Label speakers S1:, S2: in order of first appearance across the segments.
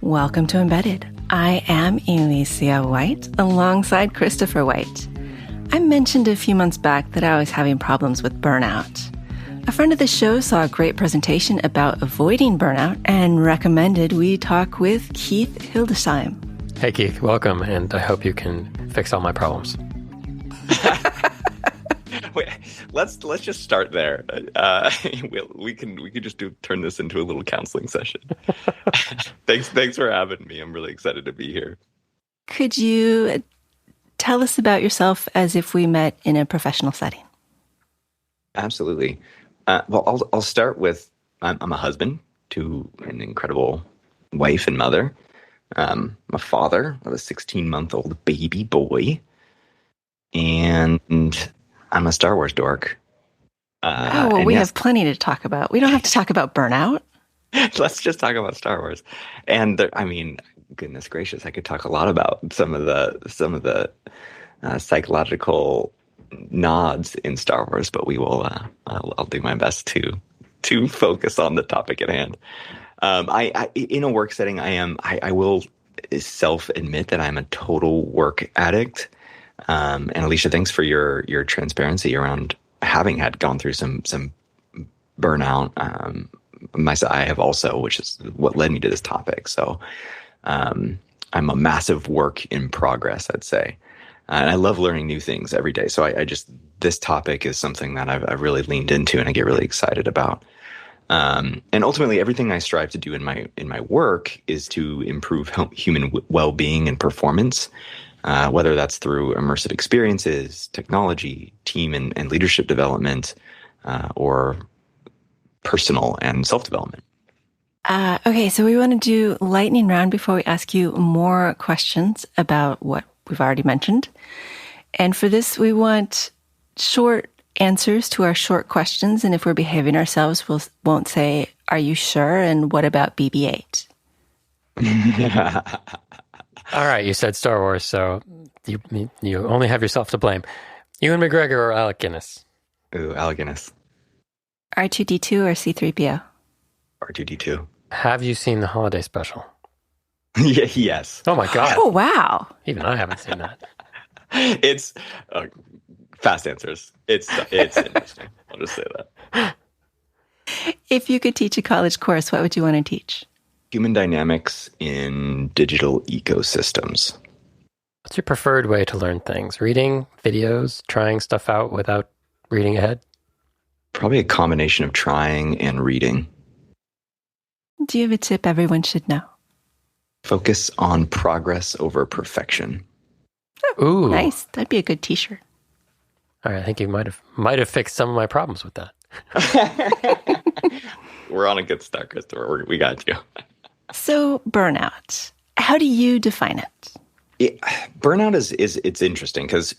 S1: Welcome to Embedded. I am Alicia White, alongside Christopher White. I mentioned a few months back that I was having problems with burnout. A friend of the show saw a great presentation about avoiding burnout and recommended we talk with Keith Hildesheim.
S2: Hey Keith, welcome, and I hope you can fix all my problems.
S3: Wait, let's just start there. We can just turn this into a little counseling session. Thanks for having me. I'm really excited to be here.
S1: Could you tell us about yourself as if we met in a professional setting?
S3: Absolutely. Well, I'll start with I'm a husband to an incredible wife and mother. I'm a father of a 16-month-old baby boy, and I'm a Star Wars dork.
S1: We have plenty to talk about. We don't have to talk about burnout.
S3: Let's just talk about Star Wars. And goodness gracious, I could talk a lot about some of the psychological nods in Star Wars, but we will. I'll do my best to focus on the topic at hand. I in a work setting, I will self-admit that I'm a total work addict. And Alicia, thanks for your transparency around having gone through some burnout. I have also, which is what led me to this topic. So I'm a massive work in progress, I'd say. And I love learning new things every day. So this topic is something that I've really leaned into and I get really excited about. And ultimately, everything I strive to do in my work is to improve human well-being and performance. Whether that's through immersive experiences, technology, team and leadership development, or personal and self-development.
S1: Okay, so we want to do lightning round before we ask you more questions about what we've already mentioned. And for this, we want short answers to our short questions. And if we're behaving ourselves, won't say, "Are you sure?" and "What about BB-8?"
S2: All right, you said Star Wars, so you only have yourself to blame. Ewan McGregor or Alec Guinness?
S3: Ooh, Alec Guinness.
S1: R2-D2 or C-3PO?
S3: R2-D2.
S2: Have you seen the holiday special?
S3: Yes.
S2: Oh my God.
S1: Oh, wow.
S2: Even I haven't seen that.
S3: It's fast answers. It's interesting. I'll just say that.
S1: If you could teach a college course, what would you want to teach?
S3: Human dynamics in digital ecosystems.
S2: What's your preferred way to learn things? Reading, videos, trying stuff out without reading ahead?
S3: Probably a combination of trying and reading.
S1: Do you have a tip everyone should know?
S3: Focus on progress over perfection.
S2: Ooh,
S1: nice. That'd be a good t-shirt.
S2: All right, I think you might have fixed some of my problems with that.
S3: We're on a good start, Christopher. We got you.
S1: So, burnout. How do you define it?
S3: Burnout it's interesting because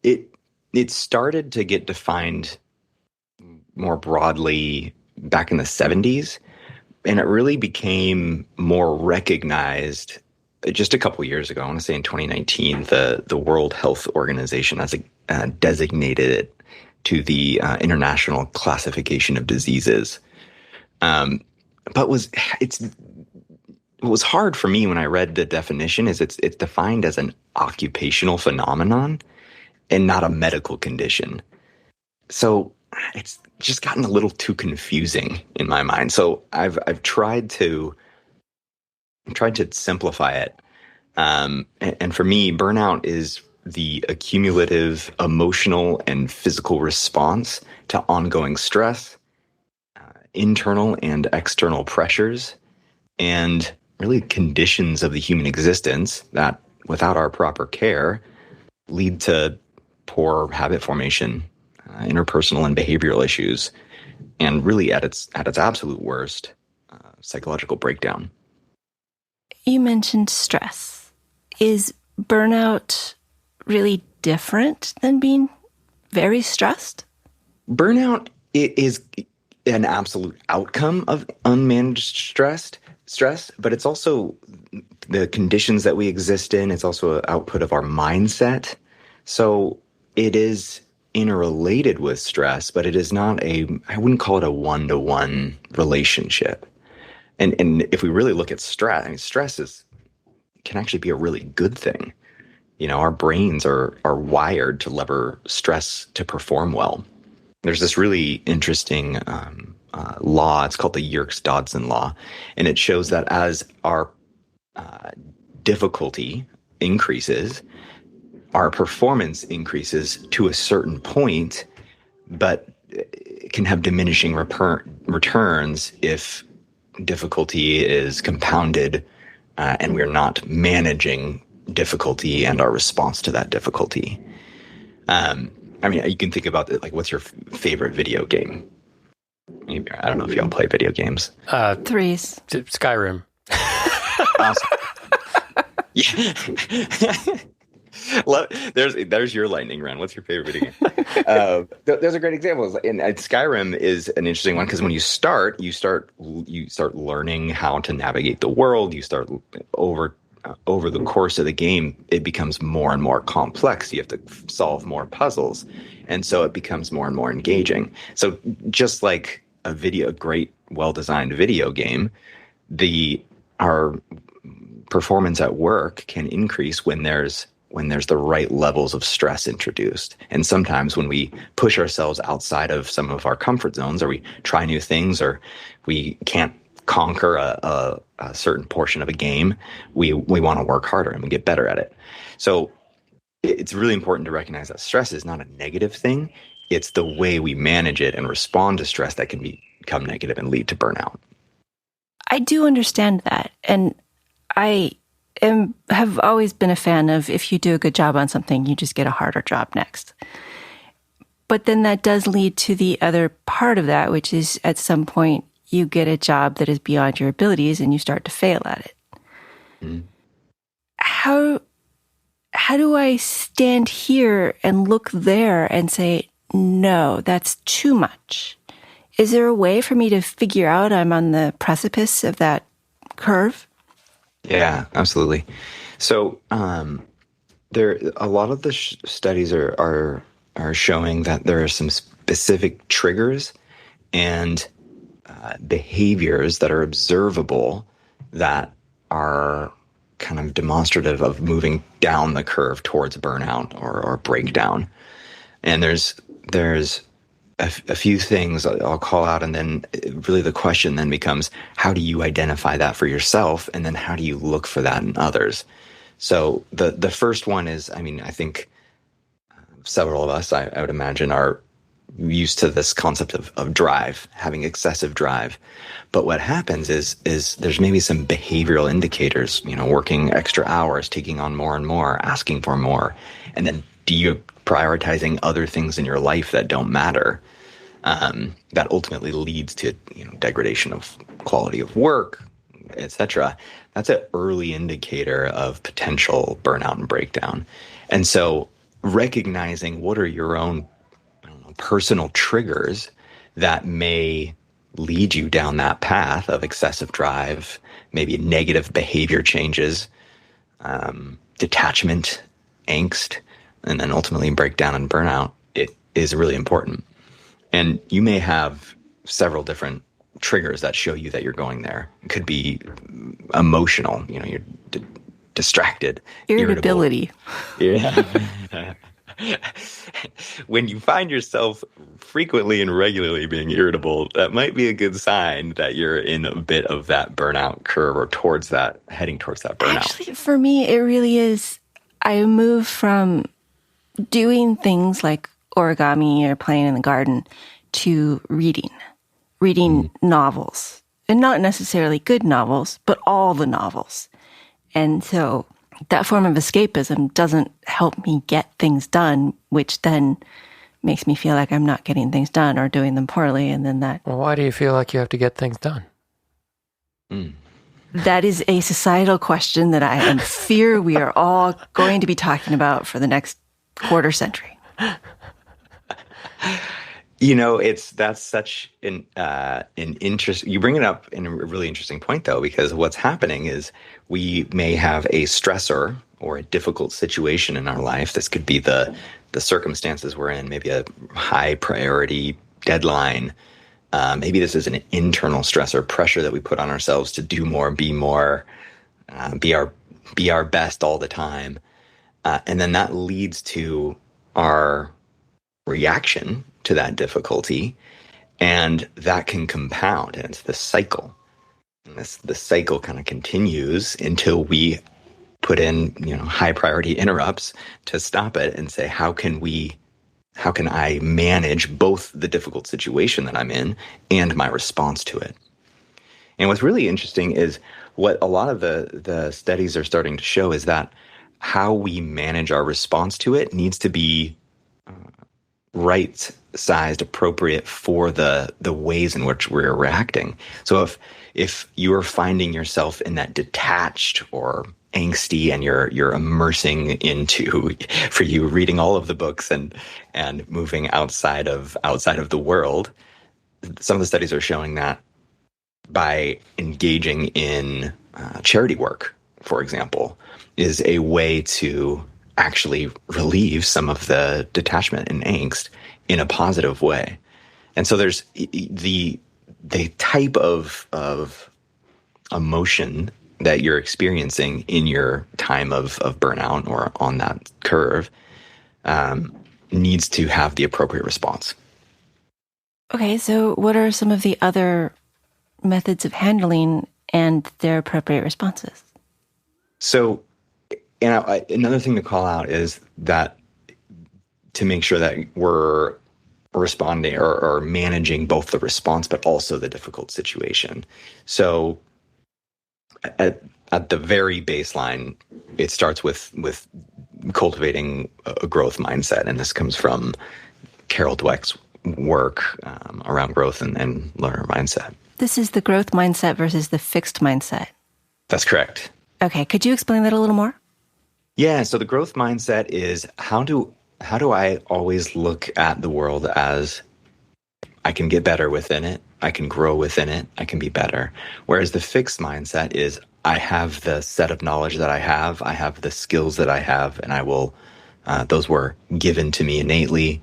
S3: it started to get defined more broadly back in the 70s, and it really became more recognized just a couple years ago. I want to say in 2019, the World Health Organization has designated it to the International Classification of Diseases. But what was hard for me when I read the definition is it's defined as an occupational phenomenon and not a medical condition. So it's just gotten a little too confusing in my mind. So I've tried to simplify it. And for me, burnout is the accumulative emotional and physical response to ongoing stress, internal and external pressures, and really conditions of the human existence that, without our proper care, lead to poor habit formation, interpersonal and behavioral issues, and really at its absolute worst, psychological breakdown.
S1: You mentioned stress. Is burnout really different than being very stressed?
S3: Burnout is an absolute outcome of unmanaged stress, but it's also the conditions that we exist in. It's also an output of our mindset. So it is interrelated with stress, but it is not I wouldn't call it a one-to-one relationship. And if we really look at stress, I mean, can actually be a really good thing. Our brains are wired to lever stress to perform well. There's this really interesting law. It's called the Yerkes-Dodson law, and it shows that as our difficulty increases, our performance increases to a certain point, but it can have diminishing returns if difficulty is compounded and we're not managing difficulty and our response to that difficulty. I mean, you can think about it, like, what's your favorite video game? I don't know if y'all play video games.
S1: Threes.
S2: Skyrim.
S3: Awesome. Yeah. There's your lightning round. What's your favorite video game? There's a great example. And Skyrim is an interesting one because when you start learning how to navigate the world. You start over the course of the game, it becomes more and more complex. You have to solve more puzzles, and so it becomes more and more engaging. So just like a great, well-designed video game, our performance at work can increase when there's the right levels of stress introduced. And sometimes when we push ourselves outside of some of our comfort zones, or we try new things, or we can't conquer a certain portion of a game, we want to work harder and we get better at it. So it's really important to recognize that stress is not a negative thing. It's the way we manage it and respond to stress that can become negative and lead to burnout.
S1: I do understand that. And I have always been a fan of, if you do a good job on something, you just get a harder job next. But then that does lead to the other part of that, which is at some point you get a job that is beyond your abilities and you start to fail at it. Mm. How do I stand here and look there and say, no, that's too much? Is there a way for me to figure out I'm on the precipice of that curve?
S3: Yeah, absolutely. So a lot of the studies are showing that there are some specific triggers and behaviors that are observable that are kind of demonstrative of moving down the curve towards burnout or breakdown. And there's a few things I'll call out, and then really the question then becomes, how do you identify that for yourself, and then how do you look for that in others? So the first one is, I mean, I think several of us, I would imagine, are used to this concept of drive, having excessive drive. But what happens is there's maybe some behavioral indicators, working extra hours, taking on more and more, asking for more, and then prioritizing other things in your life that don't matter. That ultimately leads to degradation of quality of work, etc. That's an early indicator of potential burnout and breakdown. And so recognizing what are your own personal triggers that may lead you down that path of excessive drive, maybe negative behavior changes, detachment, angst, and then ultimately breakdown and burnout, it is really important. And you may have several different triggers that show you that you're going there. It could be emotional, you're distracted,
S1: irritability.
S3: Yeah. When you find yourself frequently and regularly being irritable, that might be a good sign that you're in a bit of that burnout curve, or heading towards that burnout.
S1: Actually, for me, it really is. I move from doing things like origami or playing in the garden to reading novels, and not necessarily good novels, but all the novels. And so that form of escapism doesn't help me get things done, which then makes me feel like I'm not getting things done or doing them poorly. And then
S2: Well, why do you feel like you have to get things done?
S1: That is a societal question that I am fear we are all going to be talking about for the next quarter century.
S3: That's such an interest. You bring it up in a really interesting point, though, because what's happening is we may have a stressor or a difficult situation in our life. This could be the the circumstances we're in, maybe a high priority deadline. Maybe this is an internal stress or pressure that we put on ourselves to do more, be more, be our best all the time. And then that leads to our reaction to that difficulty, and that can compound, and it's the cycle. And the cycle kind of continues until we put in, high priority interrupts to stop it and say, how can I manage both the difficult situation that I'm in and my response to it? And what's really interesting is what a lot of the studies are starting to show is that how we manage our response to it needs to be right-sized, appropriate for the ways in which we're reacting. So if you're finding yourself in that detached or angsty, and you're immersing into, for you, reading all of the books and moving outside of the world, some of the studies are showing that by engaging in charity work, for example, is a way to actually relieve some of the detachment and angst in a positive way. And so there's the type of emotion that you're experiencing in your time of burnout or on that curve needs to have the appropriate response.
S1: Okay, so what are some of the other methods of handling and their appropriate responses?
S3: So, another thing to call out is that to make sure that we're responding or managing both the response but also the difficult situation. So at the very baseline, it starts with cultivating a growth mindset, and this comes from Carol Dweck's work around growth and learner mindset.
S1: This is the growth mindset versus the fixed mindset.
S3: That's correct.
S1: Okay, could you explain that a little more?
S3: Yeah, so the growth mindset is how do I always look at the world as I can get better within it, I can grow within it, I can be better. Whereas the fixed mindset is I have the set of knowledge that I have the skills that I have, and I will, those were given to me innately,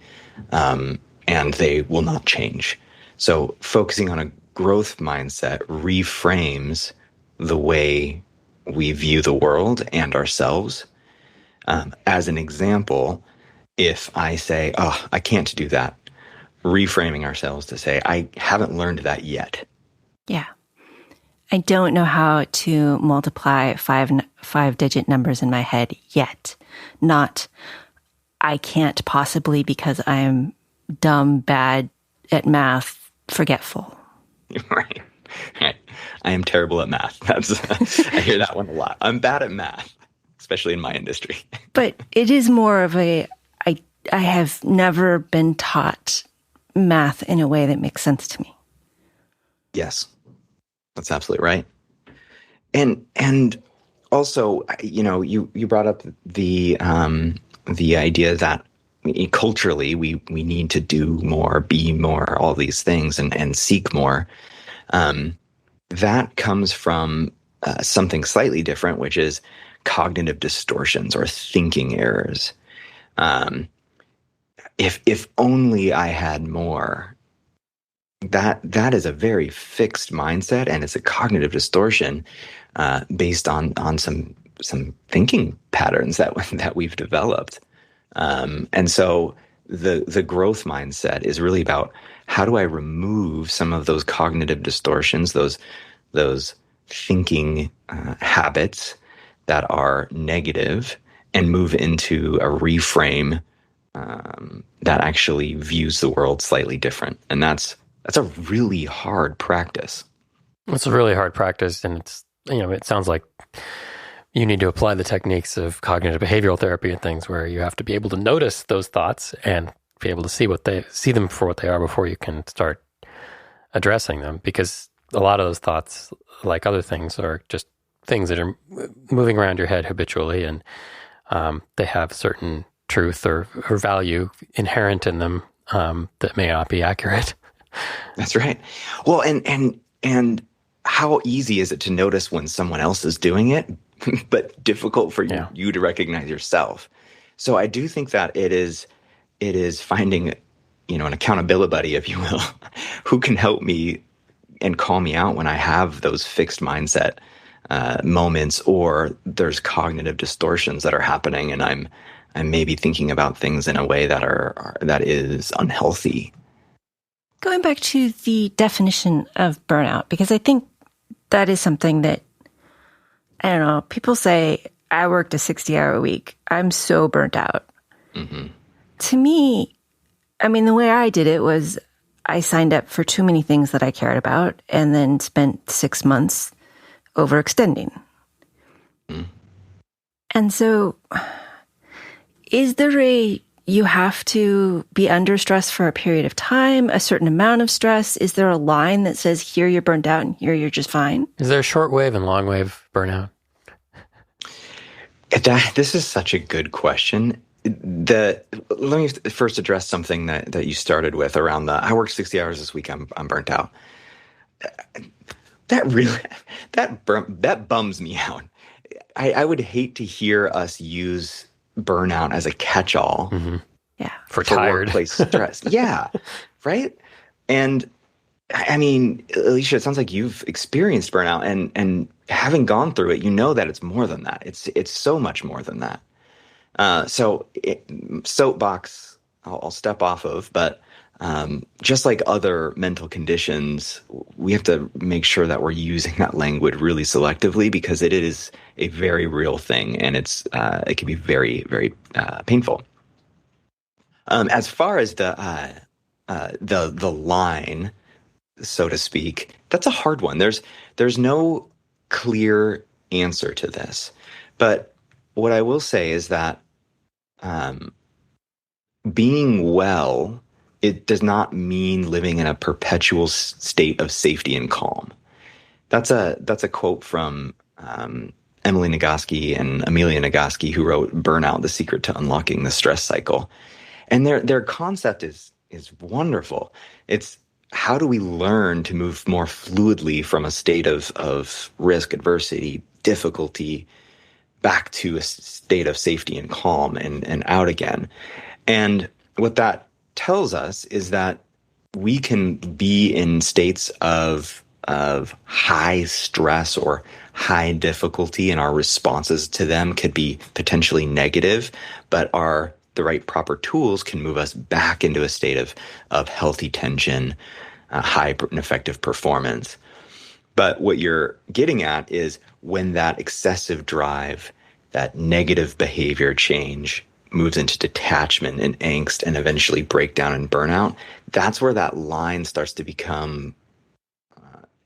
S3: and they will not change. So focusing on a growth mindset reframes the way we view the world and ourselves. As an example, if I say, oh, I can't do that, reframing ourselves to say, I haven't learned that yet.
S1: Yeah. I don't know how to multiply five-digit numbers in my head yet. Not, I can't possibly because I am dumb, bad at math, forgetful.
S3: Right. I am terrible at math. I hear that one a lot. I'm bad at math, especially in my industry.
S1: But it is more of I have never been taught math in a way that makes sense to me.
S3: Yes, that's absolutely right. And also, you brought up the idea that culturally we need to do more, be more, all these things, and seek more. That comes from something slightly different, which is cognitive distortions or thinking errors. If only I had more, that is a very fixed mindset, and it's a cognitive distortion based on some thinking patterns that we've developed. And so the growth mindset is really about how do I remove some of those cognitive distortions, those thinking habits that are negative, and move into a reframe that actually views the world slightly different. And that's a really hard practice.
S2: It's a really hard practice, and it's it sounds like you need to apply the techniques of cognitive behavioral therapy and things where you have to be able to notice those thoughts and be able to see them for what they are before you can start addressing them. Because a lot of those thoughts, like other things, are just things that are moving around your head habitually, and they have certain truth or value inherent in them that may not be accurate.
S3: That's right. Well, and how easy is it to notice when someone else is doing it, but difficult for you to recognize yourself? So I do think that it is it is finding, an accountability buddy, if you will, who can help me and call me out when I have those fixed mindset moments, or there's cognitive distortions that are happening, and I'm maybe thinking about things in a way that is unhealthy.
S1: Going back to the definition of burnout, because I think that is something that, I don't know, people say, I worked a 60-hour week. I'm so burnt out. Mm-hmm. To me, I mean, the way I did it was I signed up for too many things that I cared about and then spent 6 months overextending. Mm. And so is there you have to be under stress for a period of time, a certain amount of stress? Is there a line that says here you're burnt out and here you're just fine?
S2: Is there short wave and long wave burnout?
S3: This is such a good question. Let me first address something that you started with around I worked 60 hours this week. I'm burnt out. That bums me out. I would hate to hear us use burnout as a catch-all.
S2: Mm-hmm.
S1: Yeah.
S2: For tired.
S3: Workplace stress. Yeah. Right. And I mean, Alicia, it sounds like you've experienced burnout, and having gone through it, that it's more than that. It's so much more than that. Soapbox, I'll step off of, but just like other mental conditions, we have to make sure that we're using that language really selectively, because it is a very real thing, and it can be very, very painful. As far as the line, so to speak, that's a hard one. There's no clear answer to this, but what I will say is that being well, it does not mean living in a perpetual state of safety and calm. That's a quote from Emily Nagoski and Amelia Nagoski, who wrote Burnout: The Secret to Unlocking the Stress Cycle. And their concept is wonderful. It's how do we learn to move more fluidly from a state of risk, adversity, difficulty, back to a state of safety and calm, and out again. And what that tells us is that we can be in states of high stress or high difficulty, and our responses to them could be potentially negative, but the right proper tools can move us back into a state of healthy tension, high and effective performance. But what you're getting at is when that excessive drive, that negative behavior change moves into detachment and angst and eventually breakdown and burnout, that's where that line starts to become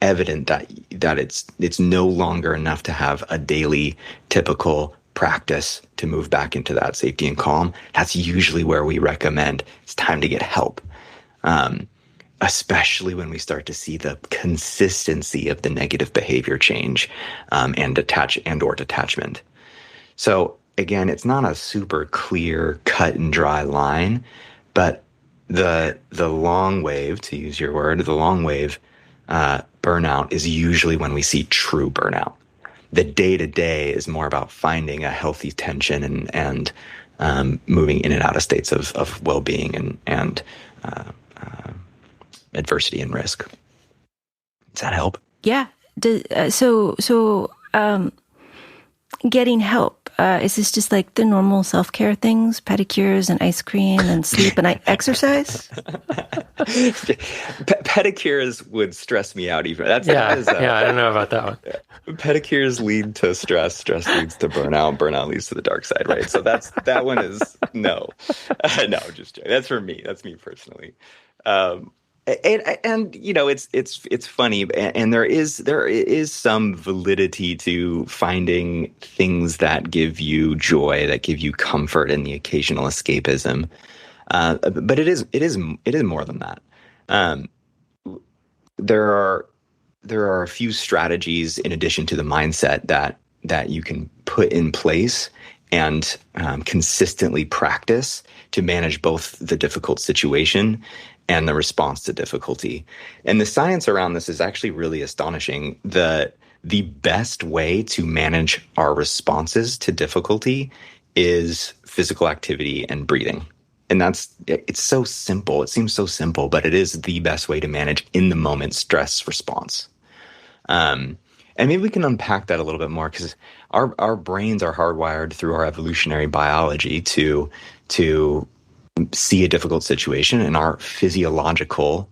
S3: evident that it's no longer enough to have a daily typical practice to move back into that safety and calm. That's usually where we recommend it's time to get help. Especially when we start to see the consistency of the negative behavior change and detachment. So again, it's not a super clear, cut and dry line, but the long wave, to use your word, the long wave burnout is usually when we see true burnout. The day-to-day is more about finding a healthy tension and moving in and out of states of well-being and adversity and risk. Does that help?
S1: Yeah. So getting help, is this just like the normal self-care things, pedicures and ice cream and sleep and exercise?
S3: Pedicures would stress me out even.
S2: I don't know about that one.
S3: Pedicures lead to stress. Stress leads to burnout. Burnout leads to the dark side, right? So that one is no. No, just joking. That's for me. That's me personally. And it's funny, and there is some validity to finding things that give you joy, that give you comfort, and the occasional escapism. But it is more than that. There are a few strategies in addition to the mindset that you can put in place and consistently practice to manage both the difficult situation and the response to difficulty. And the science around this is actually really astonishing. The best way to manage our responses to difficulty is physical activity and breathing. And it's so simple. It seems so simple, but it is the best way to manage in the moment stress response. And maybe we can unpack that a little bit more, because our brains are hardwired through our evolutionary biology to see a difficult situation, and our physiological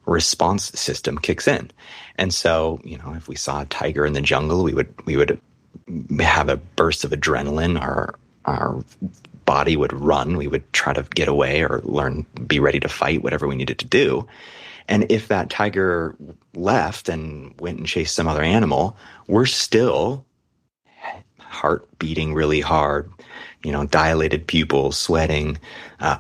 S3: response system kicks in. And so, if we saw a tiger in the jungle, we would have a burst of adrenaline. Our body would run. We would try to get away or be ready to fight, whatever we needed to do. And if that tiger left and went and chased some other animal, we're still heart beating really hard, dilated pupils, sweating,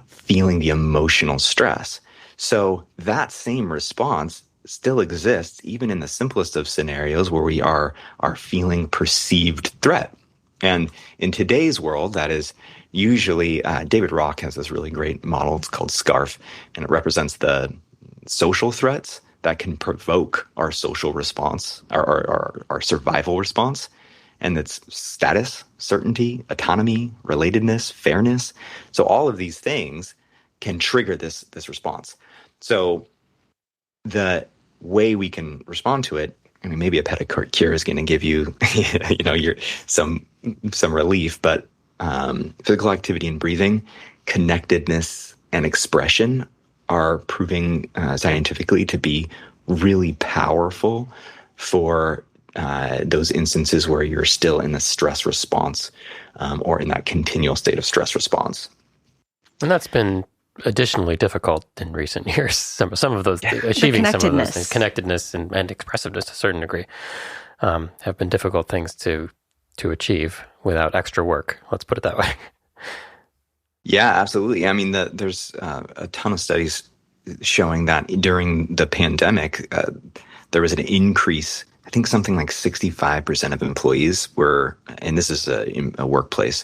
S3: feeling the emotional stress. So that same response still exists even in the simplest of scenarios where we are feeling perceived threat. And in today's world, that is usually, David Rock has this really great model. It's called SCARF, and it represents the social threats that can provoke our social response, our survival response. And that's status, certainty, autonomy, relatedness, fairness. So all of these things can trigger this response. So the way we can respond to it, maybe a pedicure is going to give you, some relief, but physical activity and breathing, connectedness and expression are proving scientifically to be really powerful for those instances where you're still in the stress response or in that continual state of stress response.
S2: And that's been additionally difficult in recent years. Some of those, achieving some of those things, connectedness and expressiveness to a certain degree, have been difficult things to achieve without extra work. Let's put it that way.
S3: Yeah, absolutely. There's a ton of studies showing that during the pandemic, there was an increase. I think something like 65% of employees were, and this is a workplace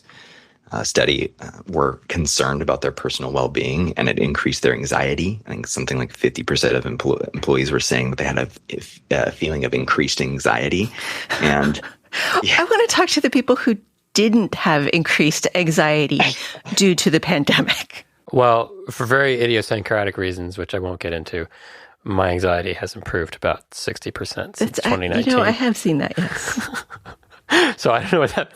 S3: study, were concerned about their personal well-being, and it increased their anxiety. I think something like 50% of employees were saying that they had a feeling of increased anxiety. And
S1: I want to talk to the people who didn't have increased anxiety due to the pandemic.
S2: Well, for very idiosyncratic reasons, which I won't get into, my anxiety has improved about 60% since 2019.
S1: I have seen that, yes.
S2: So I don't know what that.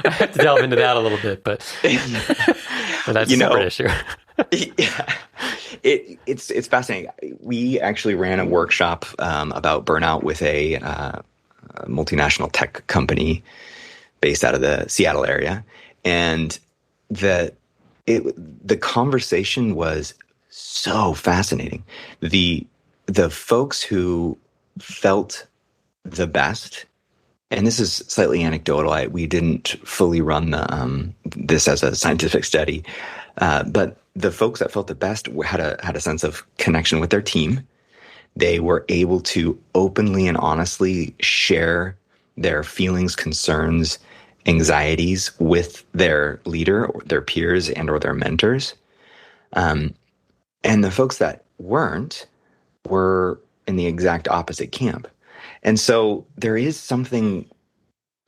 S2: I have to delve into that a little bit, but that's a separate issue.
S3: Yeah, it's fascinating. We actually ran a workshop about burnout with a multinational tech company based out of the Seattle area, and the conversation was so fascinating. The folks who felt the best, and this is slightly anecdotal. We didn't fully run this as a scientific study, but the folks that felt the best had a sense of connection with their team. They were able to openly and honestly share their feelings, concerns, anxieties with their leader, or their peers, and or their mentors. And the folks that weren't were in the exact opposite camp. And so there is something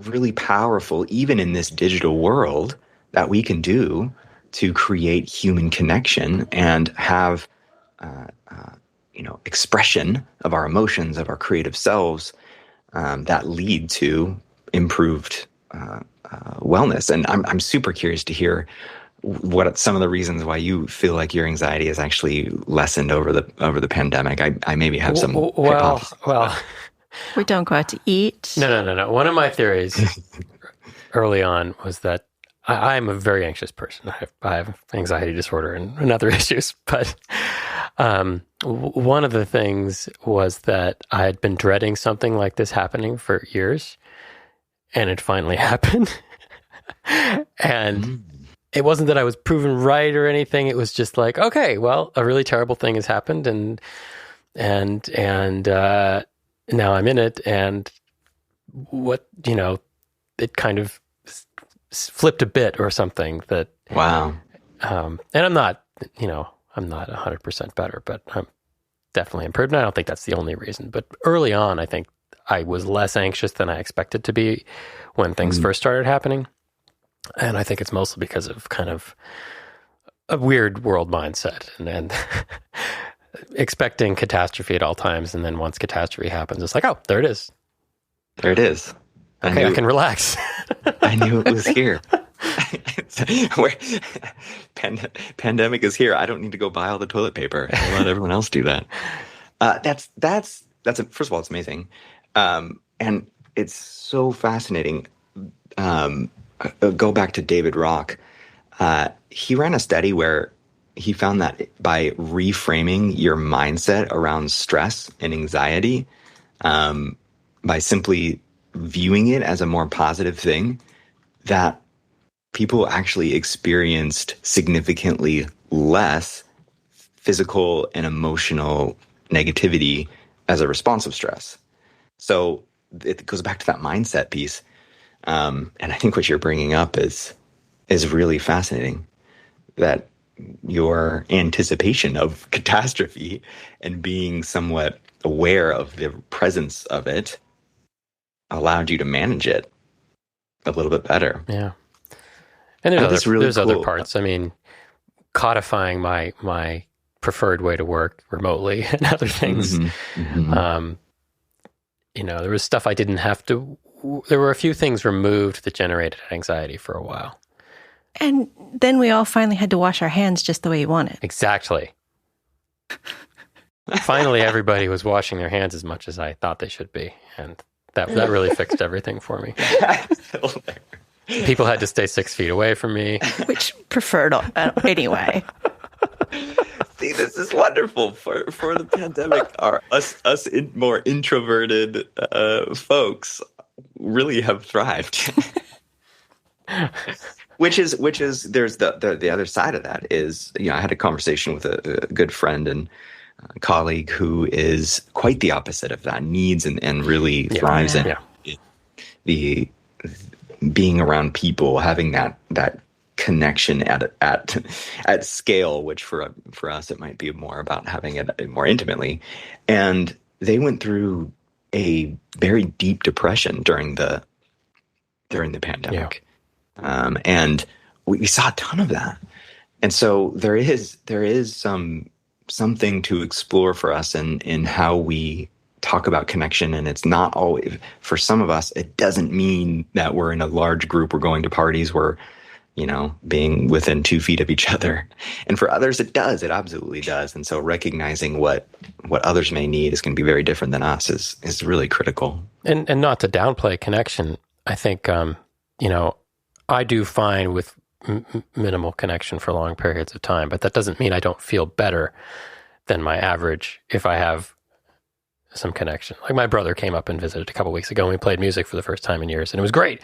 S3: really powerful, even in this digital world, that we can do to create human connection and have expression of our emotions, of our creative selves, that lead to improved wellness. And I'm super curious to hear what some of the reasons why you feel like your anxiety has actually lessened over the pandemic. I maybe have some hypotheses.
S2: Well,
S1: we don't go out to eat.
S2: No. One of my theories early on was that I'm a very anxious person. I have anxiety disorder and other issues, but one of the things was that I had been dreading something like this happening for years, and it finally happened. And it wasn't that I was proven right or anything. It was just like, okay, well, a really terrible thing has happened, and now I'm in it, and it kind of flipped a bit or something that.
S3: Wow.
S2: And I'm not 100% better, but I'm definitely improved. And I don't think that's the only reason. But early on, I think I was less anxious than I expected to be when things first started happening. And I think it's mostly because of kind of a weird world mindset and expecting catastrophe at all times. And then once catastrophe happens, it's like, oh, there it is.
S3: There it is.
S2: Okay, I can relax.
S3: I knew it was here. Pandemic is here. I don't need to go buy all the toilet paper. I'll let everyone else do that. First of all, it's amazing. And it's so fascinating. Go back to David Rock. He ran a study where he found that by reframing your mindset around stress and anxiety, by simply viewing it as a more positive thing, that people actually experienced significantly less physical and emotional negativity as a response of stress. So it goes back to that mindset piece. And I think what you're bringing up is really fascinating, that your anticipation of catastrophe and being somewhat aware of the presence of it allowed you to manage it a little bit better.
S2: Yeah. And there's other parts. I mean, codifying my preferred way to work remotely and other things. There was stuff I didn't have to. There were a few things removed that generated anxiety for a while.
S1: And then we all finally had to wash our hands just the way you wanted.
S2: Exactly. Finally, everybody was washing their hands as much as I thought they should be. And that really fixed everything for me. People had to stay 6 feet away from me.
S1: Which preferred anyway.
S3: See, this is wonderful for the pandemic. More introverted folks really have thrived. Which is there's the other side of that is, I had a conversation with a good friend and colleague who is quite the opposite of that, needs and really thrives in the being around people, having that connection at scale, which for us it might be more about having it more intimately. And they went through a very deep depression during the pandemic. And we saw a ton of that. And so there is something to explore for us in how we talk about connection. And it's not always, for some of us, it doesn't mean that we're in a large group, we're going to parties, we're, being within 2 feet of each other. And for others, it does. It absolutely does. And so recognizing what others may need is going to be very different than us is really critical.
S2: And not to downplay connection, I think, I do fine with minimal connection for long periods of time, but that doesn't mean I don't feel better than my average if I have some connection. Like my brother came up and visited a couple of weeks ago and we played music for the first time in years and it was great.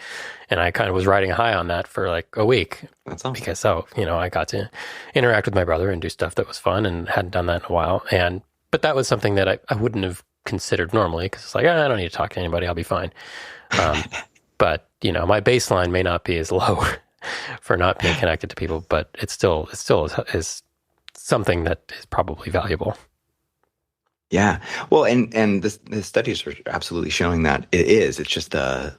S2: And I kind of was riding a high on that for like a week.
S3: That's awesome.
S2: Because I got to interact with my brother and do stuff that was fun and hadn't done that in a while. But that was something that I wouldn't have considered normally because it's like, I don't need to talk to anybody. I'll be fine. But my baseline may not be as low for not being connected to people, but it still is something that is probably valuable.
S3: Yeah. Well, and the studies are absolutely showing that it is. It's just the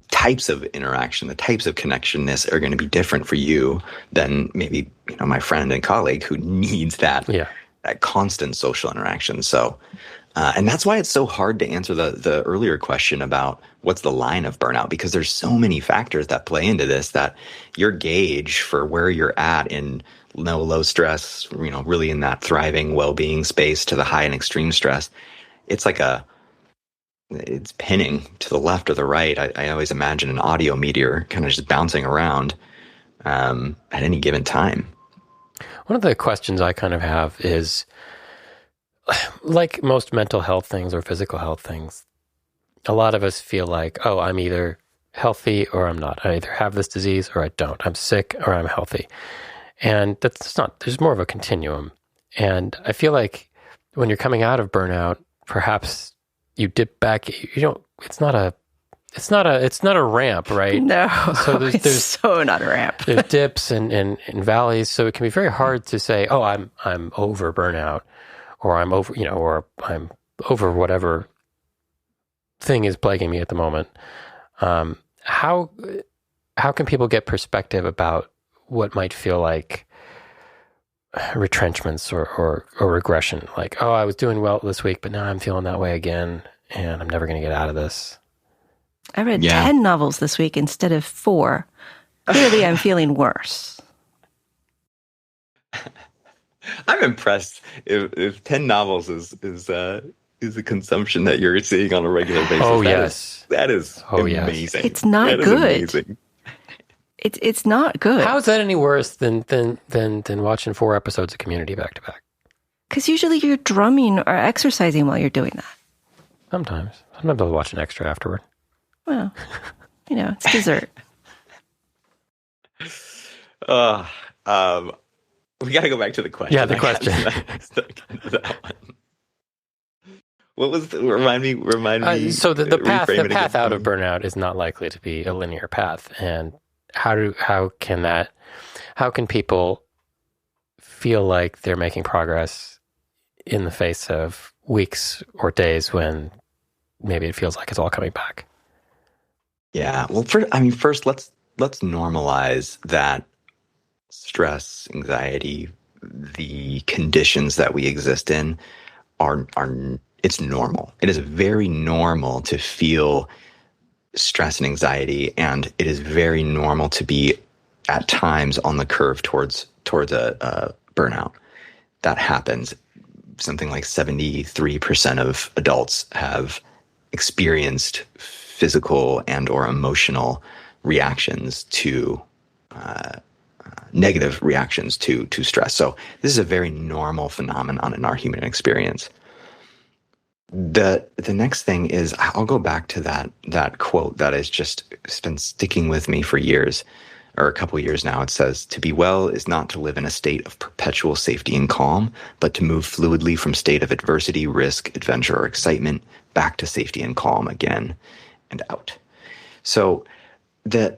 S3: types of interaction, the types of connectionness are going to be different for you than maybe my friend and colleague who needs that constant social interaction. So, and that's why it's so hard to answer the earlier question about what's the line of burnout, because there's so many factors that play into this that your gauge for where you're at in low stress, really in that thriving well-being space to the high and extreme stress, it's pinning to the left or the right. I always imagine an audio meteor kind of just bouncing around at any given time.
S2: One of the questions I kind of have is, like most mental health things or physical health things, a lot of us feel like, oh, I'm either healthy or I'm not. I either have this disease or I don't. I'm sick or I'm healthy. And that's not, there's more of a continuum. And I feel like when you're coming out of burnout, perhaps you dip back, it's not a ramp, right?
S1: No,
S2: so
S1: there's so not a ramp.
S2: There's dips and valleys. So it can be very hard to say, oh, I'm over burnout, or I'm over, or I'm over whatever thing is plaguing me at the moment. How can people get perspective about what might feel like retrenchments or regression. Like, oh, I was doing well this week, but now I'm feeling that way again, and I'm never going to get out of this.
S1: I read 10 novels this week instead of 4. Clearly, I'm feeling worse.
S3: I'm impressed if 10 novels is a consumption that you're seeing on a regular basis.
S2: Oh, yes.
S3: That is amazing.
S1: Yes. It's not good.
S3: Amazing.
S1: It's not good.
S2: How is that any worse than watching 4 episodes of Community back to back?
S1: Because usually you're drumming or exercising while you're doing that.
S2: Sometimes I'll watch an extra afterward.
S1: Well, it's dessert.
S3: We got to go back to the question.
S2: Yeah, the question.
S3: What was remind me?
S2: So the path out of burnout is not likely to be a linear path, and how can people feel like they're making progress in the face of weeks or days when maybe it feels like it's all coming back?
S3: Yeah. Well, first let's normalize that stress, anxiety, the conditions that we exist in are it's normal. It is very normal to feel stress and anxiety, and it is very normal to be at times on the curve towards a burnout. That happens. Something like 73% of adults have experienced physical and or emotional reactions to negative reactions to stress. So this is a very normal phenomenon in our human experience. The next thing is, I'll go back to that quote that has just been sticking with me for years, or a couple years now. It says, "To be well is not to live in a state of perpetual safety and calm, but to move fluidly from state of adversity, risk, adventure, or excitement back to safety and calm again and out." So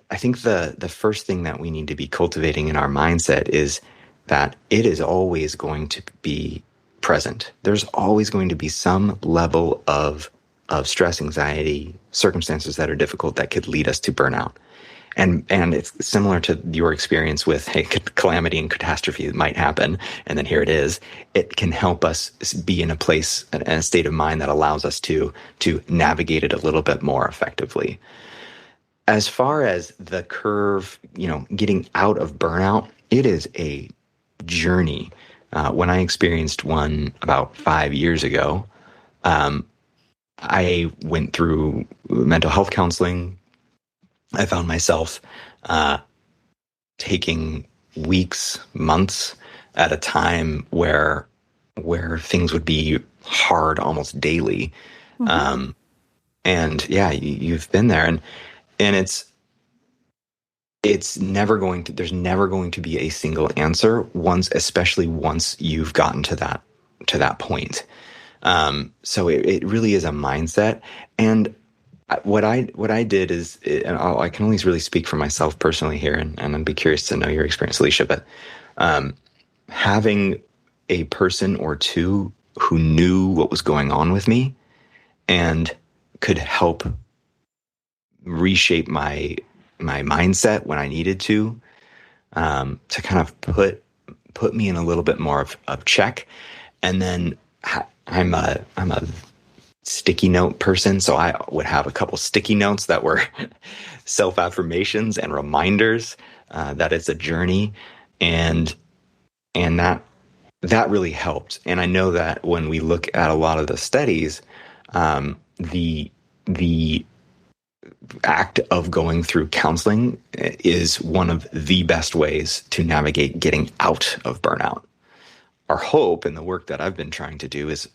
S3: I think the first thing that we need to be cultivating in our mindset is that it is always going to be present. There's always going to be some level of stress, anxiety, circumstances that are difficult that could lead us to burnout. And it's similar to your experience with calamity and catastrophe that might happen, and then here it is. It can help us be in a place and a state of mind that allows us to navigate it a little bit more effectively. As far as the curve, getting out of burnout, it is a journey. When I experienced one about 5 years ago, I went through mental health counseling. I found myself taking weeks, months at a time where things would be hard almost daily. Mm-hmm. And yeah, you've been there, and it's never going to, there's never going to be a single answer especially once you've gotten to that point. So it really is a mindset. And what I did is, and I can only really speak for myself personally here, and I'd be curious to know your experience, Alicia, but having a person or two who knew what was going on with me and could help reshape my mindset when I needed to kind of put me in a little bit more of check. And then I'm a sticky note person, so I would have a couple sticky notes that were self-affirmations and reminders that it's a journey, and that really helped. And I know that when we look at a lot of the studies, the act of going through counseling is one of the best ways to navigate getting out of burnout. Our hope in the work that I've been trying to do is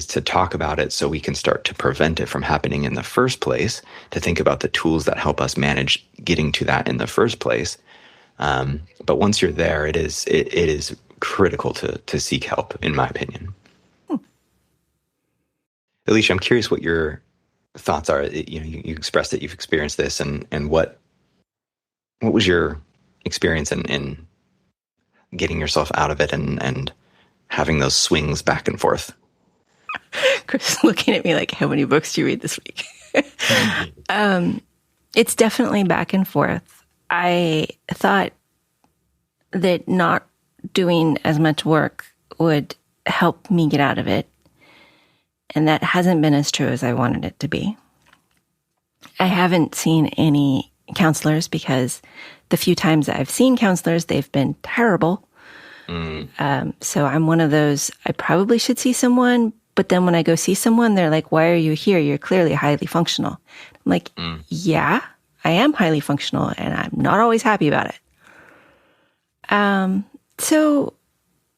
S3: to talk about it so we can start to prevent it from happening in the first place, to think about the tools that help us manage getting to that in the first place. But once you're there, it is critical to seek help, in my opinion. Alicia, I'm curious what your thoughts are. You expressed that you've experienced this, and what was your experience in getting yourself out of it and having those swings back and forth?
S1: Chris is looking at me like, how many books do you read this week? It's definitely back and forth. I thought that not doing as much work would help me get out of it. And that hasn't been as true as I wanted it to be. I haven't seen any counselors because the few times I've seen counselors, they've been terrible. So I'm one of those, I probably should see someone, but then when I go see someone, they're like, why are you here? You're clearly highly functional. I'm like, yeah, I am highly functional and I'm not always happy about it. So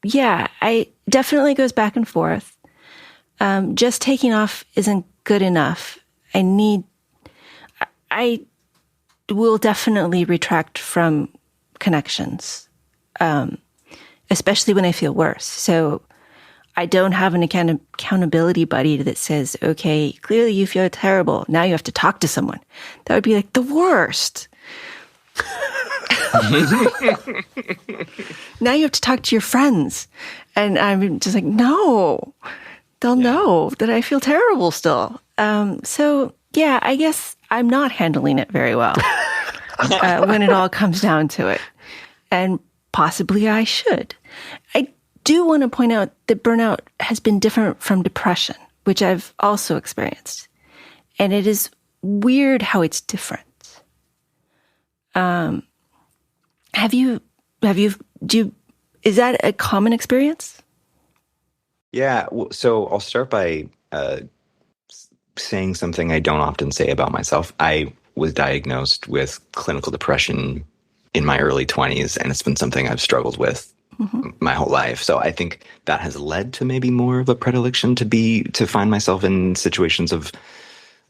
S1: yeah, I definitely goes back and forth. Just taking off isn't good enough. I will definitely retract from connections, especially when I feel worse. So I don't have an accountability buddy that says, okay, clearly you feel terrible. Now you have to talk to someone. That would be like the worst. Now you have to talk to your friends. And I'm just like, no, they'll know that I feel terrible still. So yeah, I guess I'm not handling it very well when it all comes down to it. And possibly I should. I do want to point out that burnout has been different from depression, which I've also experienced. And it is weird how it's different. Is that a common experience?
S3: Yeah. So I'll start by saying something I don't often say about myself. I was diagnosed with clinical depression in my early 20s, and it's been something I've struggled with my whole life. So I think that has led to maybe more of a predilection to find myself in situations of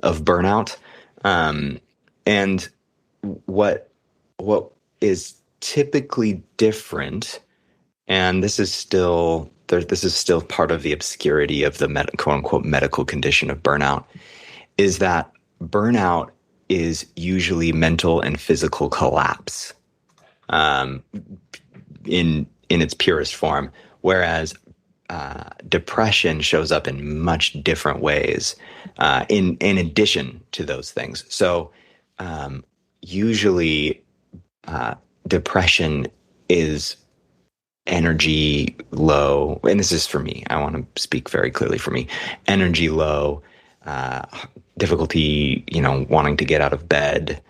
S3: burnout. And what is typically different, and this is still part of the obscurity of the quote unquote medical condition of burnout, is that burnout is usually mental and physical collapse in its purest form, whereas depression shows up in much different ways in addition to those things. So usually depression is energy low, and this is for me, I want to speak very clearly for me, energy low, difficulty, wanting to get out of bed,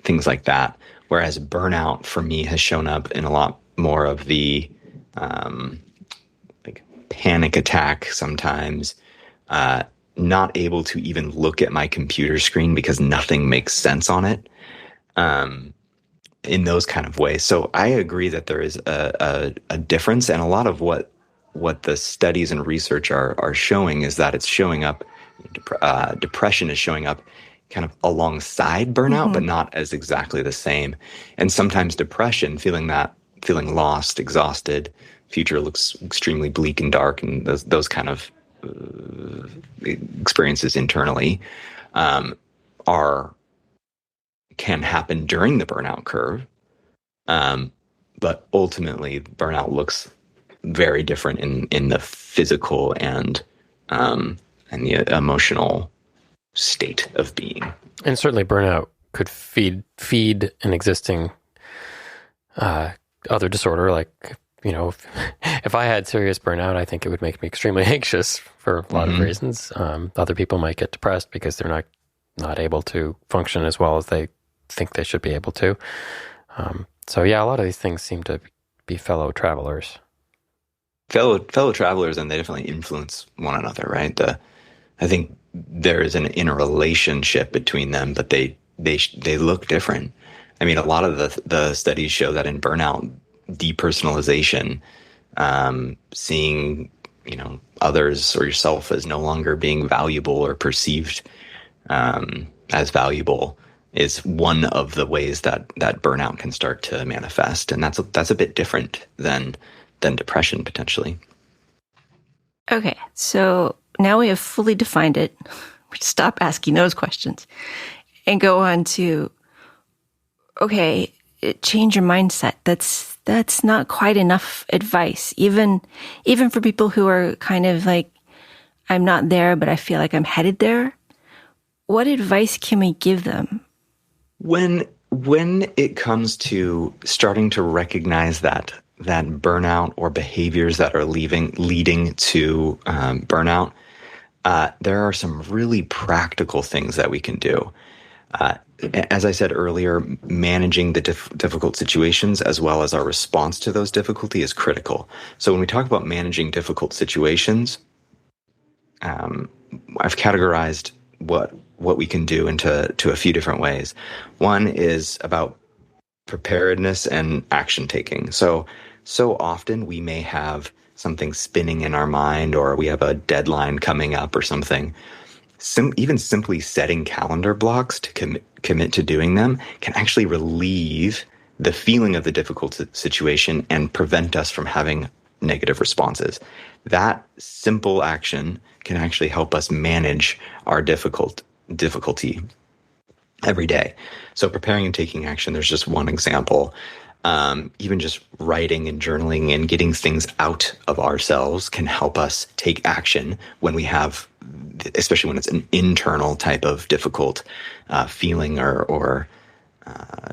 S3: things like that. Whereas burnout for me has shown up in a lot more of the like panic attack sometimes, not able to even look at my computer screen because nothing makes sense on it. In those kind of ways. So I agree that there is a difference, and a lot of what the studies and research are showing is that it's showing up, depression is showing up kind of alongside burnout, but not as exactly the same. And sometimes depression, feeling lost, exhausted, future looks extremely bleak and dark, and those kind of experiences internally can happen during the burnout curve. But ultimately burnout looks very different in the physical and the emotional state of being.
S2: And certainly burnout could feed an existing other disorder. Like, if I had serious burnout, I think it would make me extremely anxious for a lot of reasons. Other people might get depressed because they're not able to function as well as they think they should be able to. So yeah, a lot of these things seem to be fellow travelers.
S3: Fellow travelers, and they definitely influence one another, right? I think there is an interrelationship between them, but they look different. I mean, a lot of the studies show that in burnout, depersonalization, seeing others or yourself as no longer being valuable or perceived as valuable, is one of the ways that burnout can start to manifest. And that's a bit different than depression, potentially.
S1: Okay, so now we have fully defined it. We stop asking those questions and go on to, okay, change your mindset. That's not quite enough advice, even for people who are kind of like, I'm not there, but I feel like I'm headed there. What advice can we give them?
S3: When when it comes to starting to recognize that burnout or behaviors that are leading to burnout, there are some really practical things that we can do. As I said earlier, managing the difficult situations as well as our response to those difficulty is critical. So when we talk about managing difficult situations, I've categorized what we can do into a few different ways. One is about preparedness and action taking. So often we may have something spinning in our mind, or we have a deadline coming up or something. Even simply setting calendar blocks to commit to doing them can actually relieve the feeling of the difficult situation and prevent us from having negative responses. That simple action can actually help us manage our difficulty every day. So preparing and taking action, there's just one example. Even just writing and journaling and getting things out of ourselves can help us take action when we have, especially when it's an internal type of difficult feeling or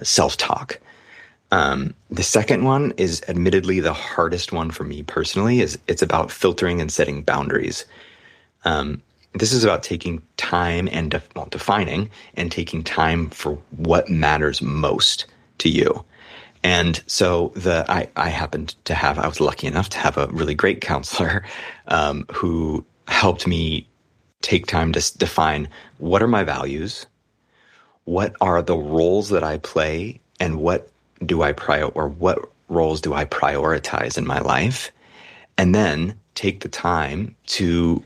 S3: self-talk. The second one is admittedly the hardest one for me personally. It's about filtering and setting boundaries. This is about taking time and defining and taking time for what matters most to you. And so I was lucky enough to have a really great counselor who helped me take time to define what are my values, what are the roles that I play, and what roles do I prioritize in my life, and then take the time to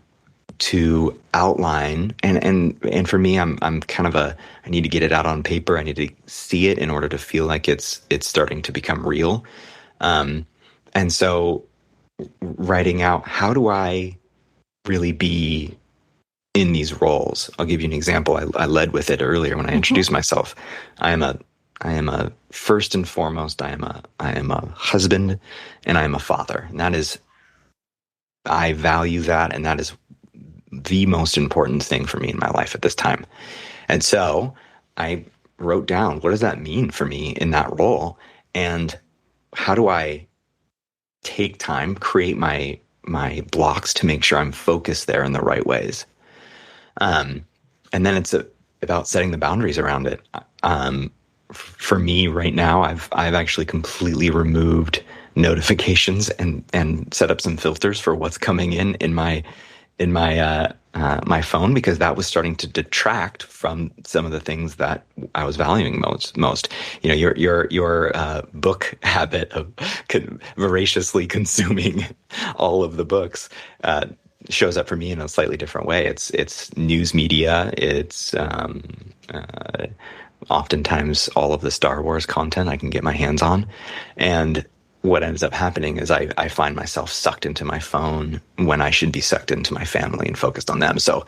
S3: outline and for me, I'm kind of I need to get it out on paper. I need to see it in order to feel like it's starting to become real. And so writing out, how do I really be in these roles? I'll give you an example. I led with it earlier when I introduced myself. I am a first and foremost, I am a husband and I am a father. And that is, I value that, and that is the most important thing for me in my life at this time. And so I wrote down, what does that mean for me in that role? And how do I take time, create my blocks to make sure I'm focused there in the right ways? And then it's about setting the boundaries around it. For me right now, I've actually completely removed notifications and set up some filters for what's coming in my phone, because that was starting to detract from some of the things that I was valuing most. You know, your book habit of voraciously consuming all of the books shows up for me in a slightly different way. It's news media. It's oftentimes all of the Star Wars content I can get my hands on, and what ends up happening is I find myself sucked into my phone when I should be sucked into my family and focused on them. So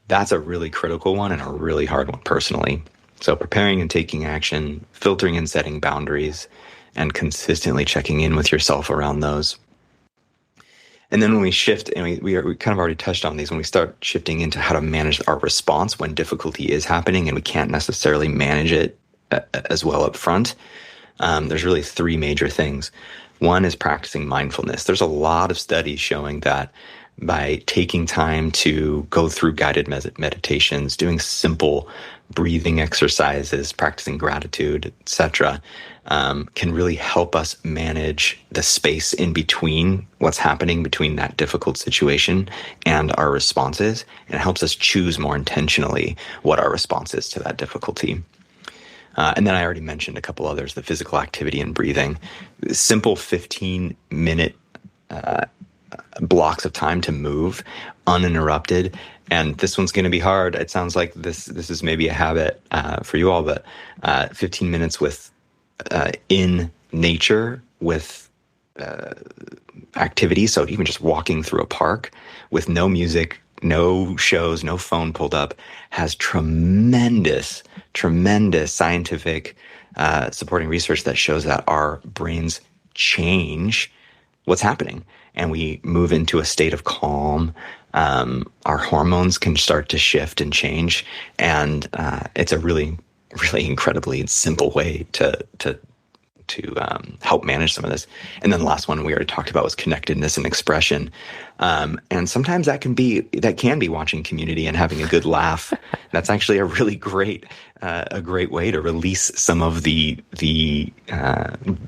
S3: that's a really critical one and a really hard one personally. So preparing and taking action, filtering and setting boundaries, and consistently checking in with yourself around those. And then when we shift, and we kind of already touched on these, when we start shifting into how to manage our response when difficulty is happening and we can't necessarily manage it as well up front, there's really three major things. One is practicing mindfulness. There's a lot of studies showing that by taking time to go through guided meditations, doing simple breathing exercises, practicing gratitude, etc., can really help us manage the space in between what's happening between that difficult situation and our responses, and it helps us choose more intentionally what our response is to that difficulty. And then I already mentioned a couple others, the physical activity and breathing. Simple 15-minute blocks of time to move uninterrupted. And this one's going to be hard. It sounds like this is maybe a habit for you all, but 15 minutes with in nature with activity. So even just walking through a park with no music, no shows, no phone pulled up, has tremendous scientific supporting research that shows that our brains change what's happening and we move into a state of calm. Our hormones can start to shift and change, and it's a really really incredibly simple way to help manage some of this. And then the last one we already talked about was connectedness and expression. And sometimes that can be watching Community and having a good laugh. That's actually a really great way to release some of the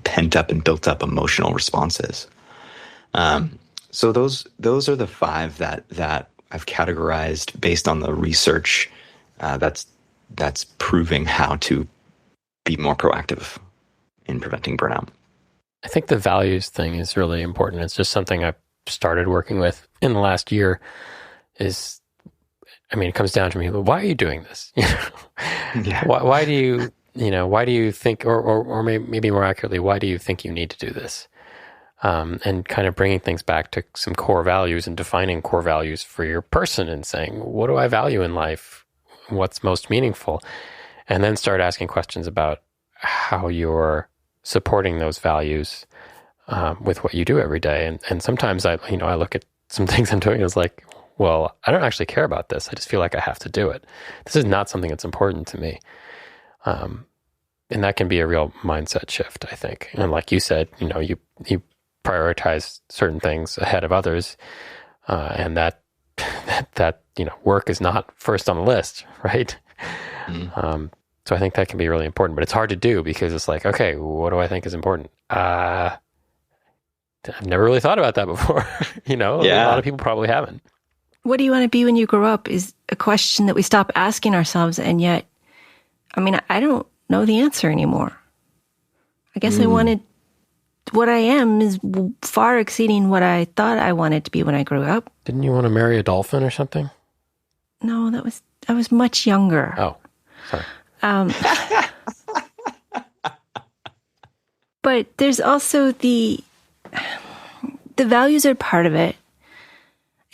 S3: pent up and built up emotional responses. So those are the 5 that I've categorized based on the research that's proving how to be more proactive in preventing burnout.
S2: I think the values thing is really important. It's just something I've started working with in the last year. It comes down to me, why are you doing this?
S3: Yeah.
S2: Why do you think, or maybe more accurately, why do you think you need to do this? And kind of bringing things back to some core values and defining core values for your person and saying, what do I value in life? What's most meaningful? And then start asking questions about how you're supporting those values with what you do every day. And sometimes I look at some things I'm doing and it's like, well, I don't actually care about this. I just feel like I have to do it. This is not something that's important to me. And that can be a real mindset shift, I think. And like you said, you prioritize certain things ahead of others, and that work is not first on the list, right? Mm. So I think that can be really important, but it's hard to do because it's like, okay, what do I think is important? I've never really thought about that before. A lot of people probably haven't.
S1: What do you want to be when you grow up is a question that we stop asking ourselves, and yet, I don't know the answer anymore. I guess I wanted. What I am is far exceeding what I thought I wanted to be when I grew up.
S2: Didn't you want to marry a dolphin or something?
S1: No, I was much younger.
S2: Oh, sorry.
S1: But there's also the values are part of it.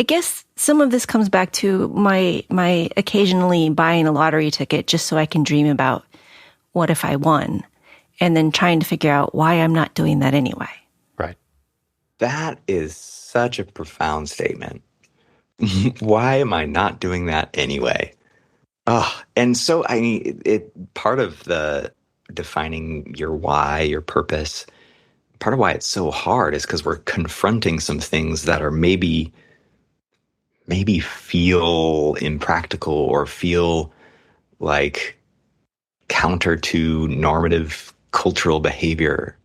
S1: I guess some of this comes back to my occasionally buying a lottery ticket just so I can dream about what if I won, and then trying to figure out why I'm not doing that anyway.
S2: Right.
S3: That is such a profound statement. Why am I not doing that anyway? And so part of the defining your why, your purpose, part of why it's so hard is because we're confronting some things that are maybe feel impractical or feel like counter to normative cultural behavior.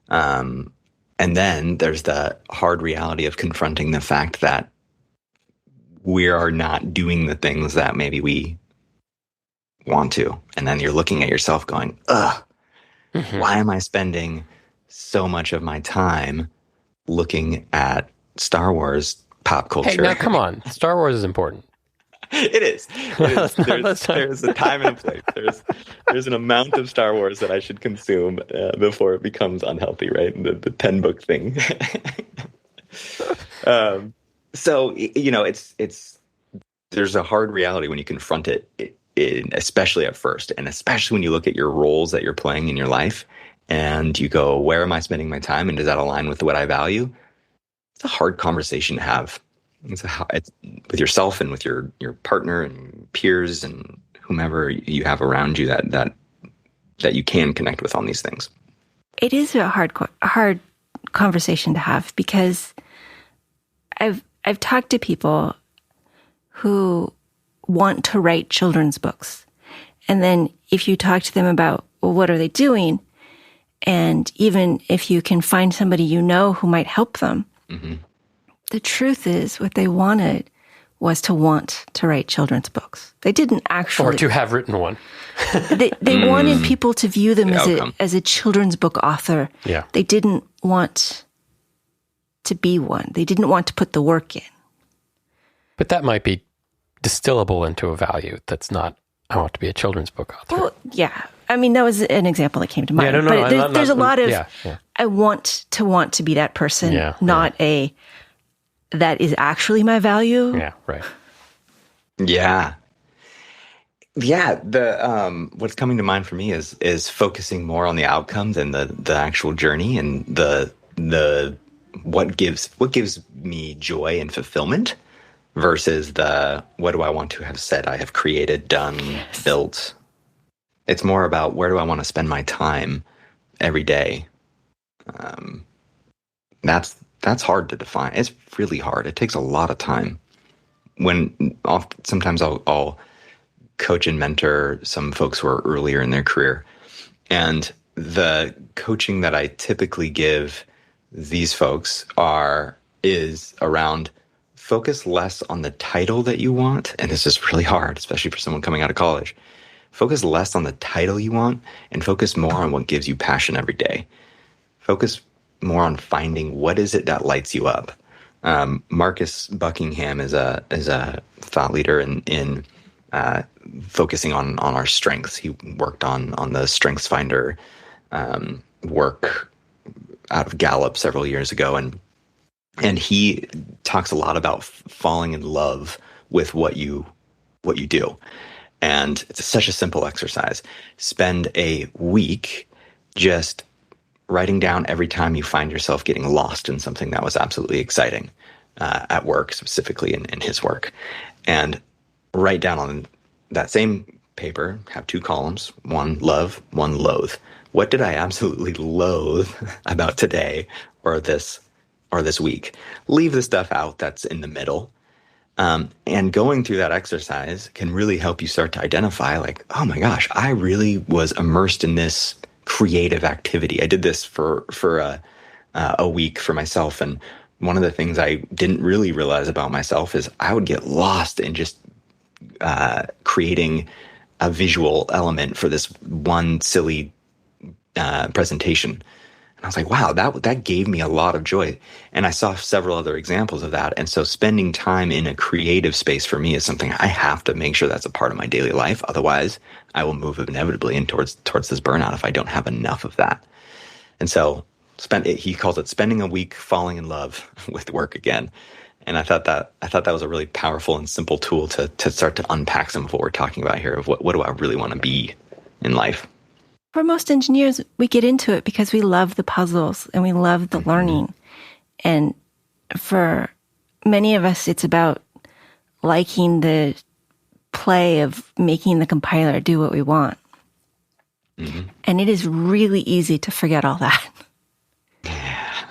S3: And then there's the hard reality of confronting the fact that we are not doing the things that maybe we want to. And then you're looking at yourself going, why am I spending so much of my time looking at Star Wars pop culture?
S2: Hey, now come on. Star Wars is important.
S3: It is. There's a time and a place. There's an amount of Star Wars that I should consume before it becomes unhealthy, right? The 10-book thing. So, it's there's a hard reality when you confront it, especially at first, and especially when you look at your roles that you're playing in your life and you go, where am I spending my time? And does that align with what I value? It's a hard conversation to have. It's with yourself and with your partner and peers and whomever you have around you that you can connect with on these things.
S1: It is a hard conversation to have because I've talked to people who want to write children's books. And then if you talk to them about, well, what are they doing? And even if you can find somebody who might help them, the truth is what they wanted was to want to write children's books. They didn't actually...
S2: Or to have written one.
S1: They wanted people to view them as a children's book author.
S2: Yeah.
S1: They didn't want to be one. They didn't want to put the work in.
S2: But that might be distillable into a value that's not, I want to be a children's book author.
S1: Well, yeah. That was an example that came to mind. But there's a lot of, I want to be that person, that is actually my value.
S2: Yeah, right.
S3: Yeah. Yeah, the what's coming to mind for me is focusing more on the outcomes and the actual journey and the what gives me joy and fulfillment versus the what do I want to have said I have created, done, built. It's more about where do I want to spend my time every day. That's hard to define. It's really hard. It takes a lot of time. Sometimes I'll coach and mentor some folks who are earlier in their career, and the coaching that I typically give these folks is around focus less on the title that you want, and this is really hard, especially for someone coming out of college. Focus less on the title you want and focus more on what gives you passion every day. Focus more on finding what is it that lights you up. Marcus Buckingham is a thought leader in focusing on our strengths. He worked on the Strengths Finder work out of Gallup several years ago, and he talks a lot about falling in love with what you do. And it's such a simple exercise. Spend a week just writing down every time you find yourself getting lost in something that was absolutely exciting at work, specifically in his work. And write down on that same paper, have 2 columns, one love, one loathe. What did I absolutely loathe about today or this week? Leave the stuff out that's in the middle. And going through that exercise can really help you start to identify, like, oh my gosh, I really was immersed in this creative activity. I did this for a week for myself. And one of the things I didn't really realize about myself is I would get lost in just creating a visual element for this one silly presentation. And I was like, wow, that gave me a lot of joy. And I saw several other examples of that. And so spending time in a creative space for me is something I have to make sure that's a part of my daily life. Otherwise, I will move inevitably in towards this burnout if I don't have enough of that. And so he calls it spending a week falling in love with work again. And I thought that was a really powerful and simple tool to start to unpack some of what we're talking about here of what do I really want to be in life.
S1: For most engineers, we get into it because we love the puzzles and we love the learning. And for many of us, it's about liking the play of making the compiler do what we want. Mm-hmm. And it is really easy to forget all that.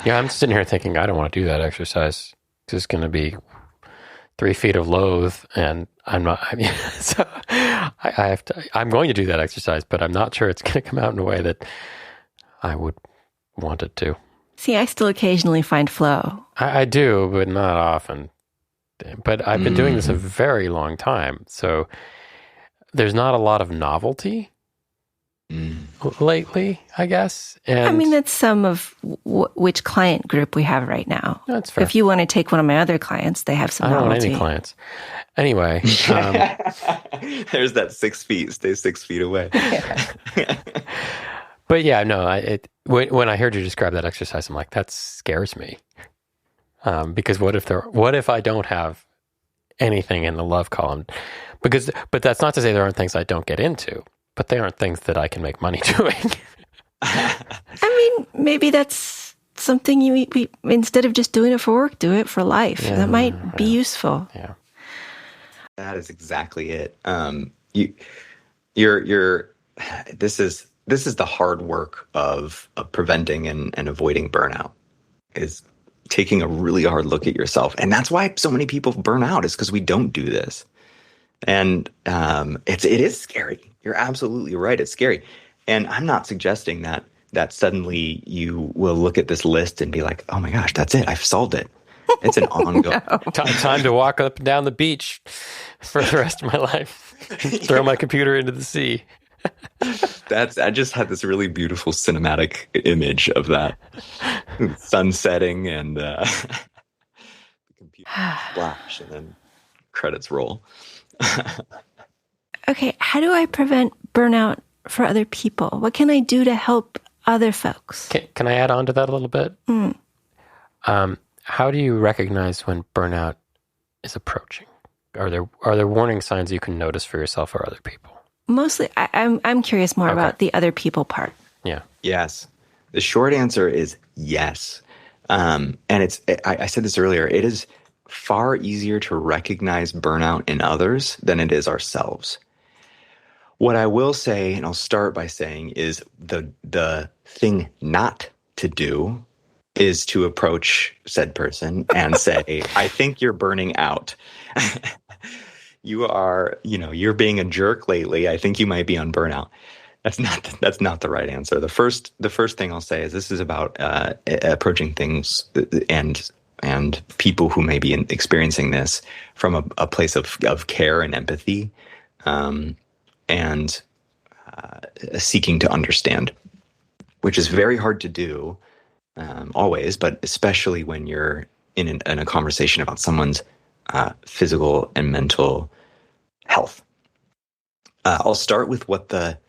S2: Yeah, I'm sitting here thinking, I don't want to do that exercise. It's going to be 3 feet of loathe, and I'm not. I mean, so I have to. I'm going to do that exercise, but I'm not sure it's going to come out in a way that I would want it to.
S1: See, I still occasionally find flow.
S2: I do, but not often. But I've been doing this a very long time, so there's not a lot of novelty lately, I guess. And
S1: I mean, that's some of which client group we have right now.
S2: That's fair.
S1: If you want to take one of my other clients, they have some novelty.
S2: I don't want any clients. Anyway.
S3: There's that 6 feet. Stay 6 feet away.
S2: But yeah, no, when I heard you describe that exercise, I'm like, that scares me. Because what if I don't have anything in the love column? But that's not to say there aren't things I don't get into. But they aren't things that I can make money doing.
S1: I mean, maybe that's something you instead of just doing it for work, do it for life. Yeah, that might be useful.
S2: Yeah,
S3: that is exactly it. This is the hard work of preventing and avoiding burnout. Is taking a really hard look at yourself, and that's why so many people burn out. Is because we don't do this, and it is scary. You're absolutely right. It's scary. And I'm not suggesting that suddenly you will look at this list and be like, oh my gosh, that's it. I've solved it. It's an ongoing.
S2: No. Time to walk up and down the beach for the rest of my life. Throw my computer into the sea.
S3: I just had this really beautiful cinematic image of that. Sun setting and the computer splash and then credits roll.
S1: Okay, how do I prevent burnout for other people? What can I do to help other folks?
S2: Can I add on to that a little bit? How do you recognize when burnout is approaching? Are there warning signs you can notice for yourself or other people? Mostly,
S1: I'm curious more about the other people part.
S2: Yeah.
S3: Yes. The short answer is yes. And I said this earlier, it is far easier to recognize burnout in others than it is ourselves. What I will say, and I'll start by saying, is the thing not to do is to approach said person and say, I think you're burning out. You're being a jerk lately. I think you might be on burnout. That's not the right answer. The first thing I'll say is this is about approaching things and people who may be experiencing this from a place of care and empathy, and seeking to understand, which is very hard to do always, but especially when you're in a conversation about someone's physical and mental health. I'll start with what the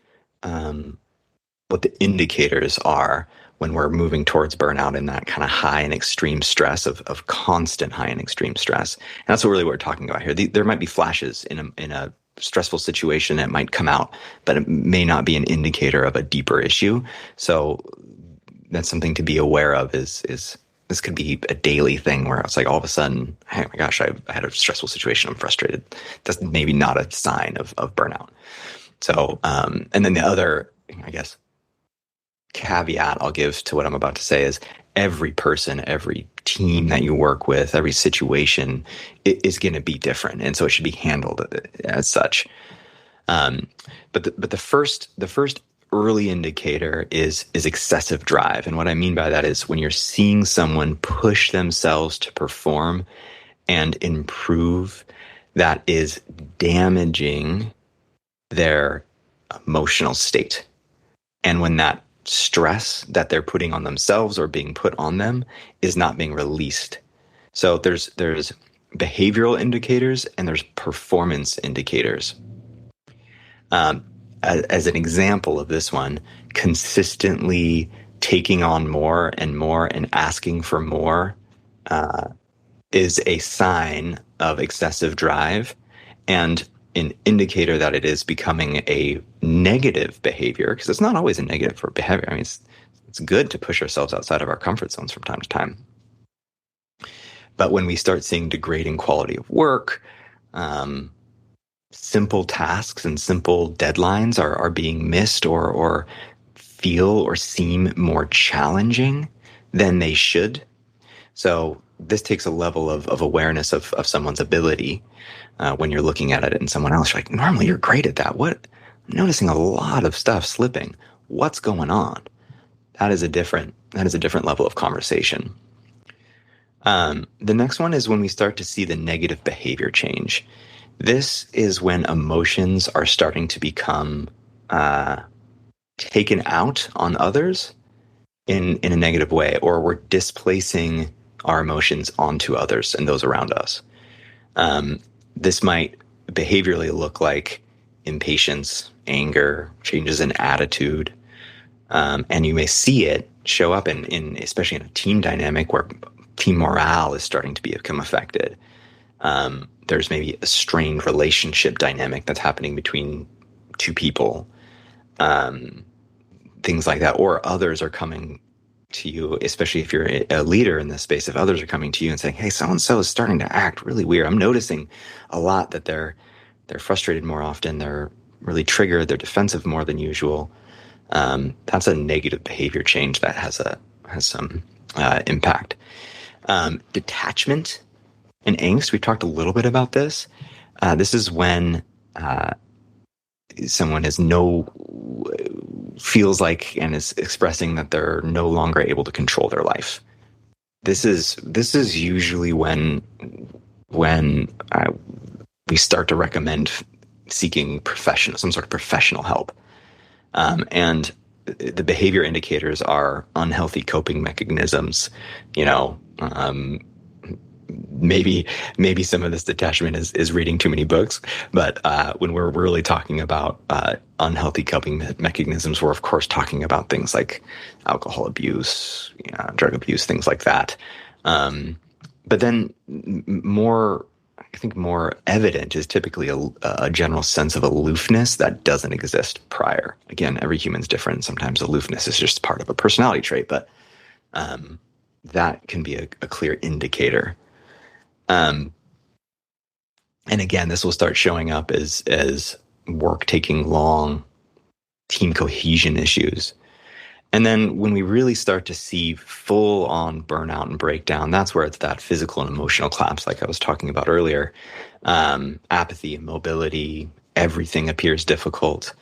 S3: indicators are when we're moving towards burnout and that kind of high and extreme stress of constant high and extreme stress. And that's what really we're talking about here. There might be flashes in a stressful situation that might come out, but it may not be an indicator of a deeper issue. So that's something to be aware of is this could be a daily thing where it's like all of a sudden, hey, my gosh, I had a stressful situation. I'm frustrated. That's maybe not a sign of burnout. So, and then the other, I guess, caveat I'll give to what I'm about to say is every person, every team that you work with, every situation is going to be different. And so it should be handled as such. But the first early indicator is excessive drive. And what I mean by that is when you're seeing someone push themselves to perform and improve, that is damaging their emotional state. And when that stress that they're putting on themselves or being put on them is not being released. So there's behavioral indicators and there's performance indicators. As an example of this one, consistently taking on more and more and asking for more is a sign of excessive drive and an indicator that it is becoming a negative behavior, because it's not always a negative for behavior. I mean, it's good to push ourselves outside of our comfort zones from time to time. But when we start seeing degrading quality of work, simple tasks and simple deadlines are being missed or feel or seem more challenging than they should. So this takes a level of awareness of someone's ability. When you're looking at it in someone else, you're like, normally you're great at that. What? I'm noticing a lot of stuff slipping. What's going on? That is a different level of conversation. The next one is when we start to see the negative behavior change. This is when emotions are starting to become taken out on others in a negative way, or we're displacing our emotions onto others and those around us. This might behaviorally look like impatience, anger, changes in attitude, and you may see it show up in especially in a team dynamic where team morale is starting to become affected. There's maybe a strained relationship dynamic that's happening between two people, things like that, or others are coming to you, especially if you're a leader in this space, if others are coming to you and saying, hey, so-and-so is starting to act really weird. I'm noticing a lot that they're frustrated more often. They're really triggered. They're defensive more than usual. That's a negative behavior change that has some impact. Detachment and angst. We talked a little bit about this. This is when someone feels like and is expressing that they're no longer able to control their life. This is usually when we start to recommend seeking some sort of professional help. And the behavior indicators are unhealthy coping mechanisms. Maybe some of this detachment is reading too many books, but when we're really talking about unhealthy coping mechanisms, we're of course talking about things like alcohol abuse, drug abuse, things like that. But then more evident is typically a general sense of aloofness that doesn't exist prior. Again, every human's different. Sometimes aloofness is just part of a personality trait, but that can be a clear indicator. And again, this will start showing up as work taking long, team cohesion issues. And then when we really start to see full on burnout and breakdown, that's where it's that physical and emotional collapse, like I was talking about earlier. Apathy, immobility, everything appears difficult,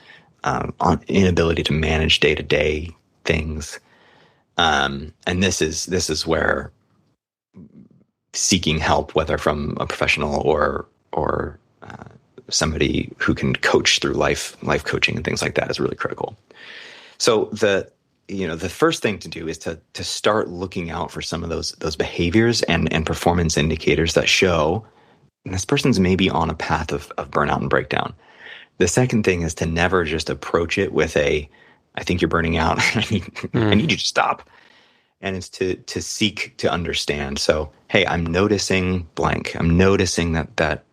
S3: inability to manage day-to-day things. And this is where seeking help, whether from a professional or somebody who can coach through life coaching and things like that, is really critical. So the first thing to do is to start looking out for some of those behaviors and performance indicators that show this person's maybe on a path of burnout and breakdown. The second thing is to never just approach it with I think you're burning out. I need you to stop. And it's to seek to understand. So, hey, I'm noticing blank. I'm noticing that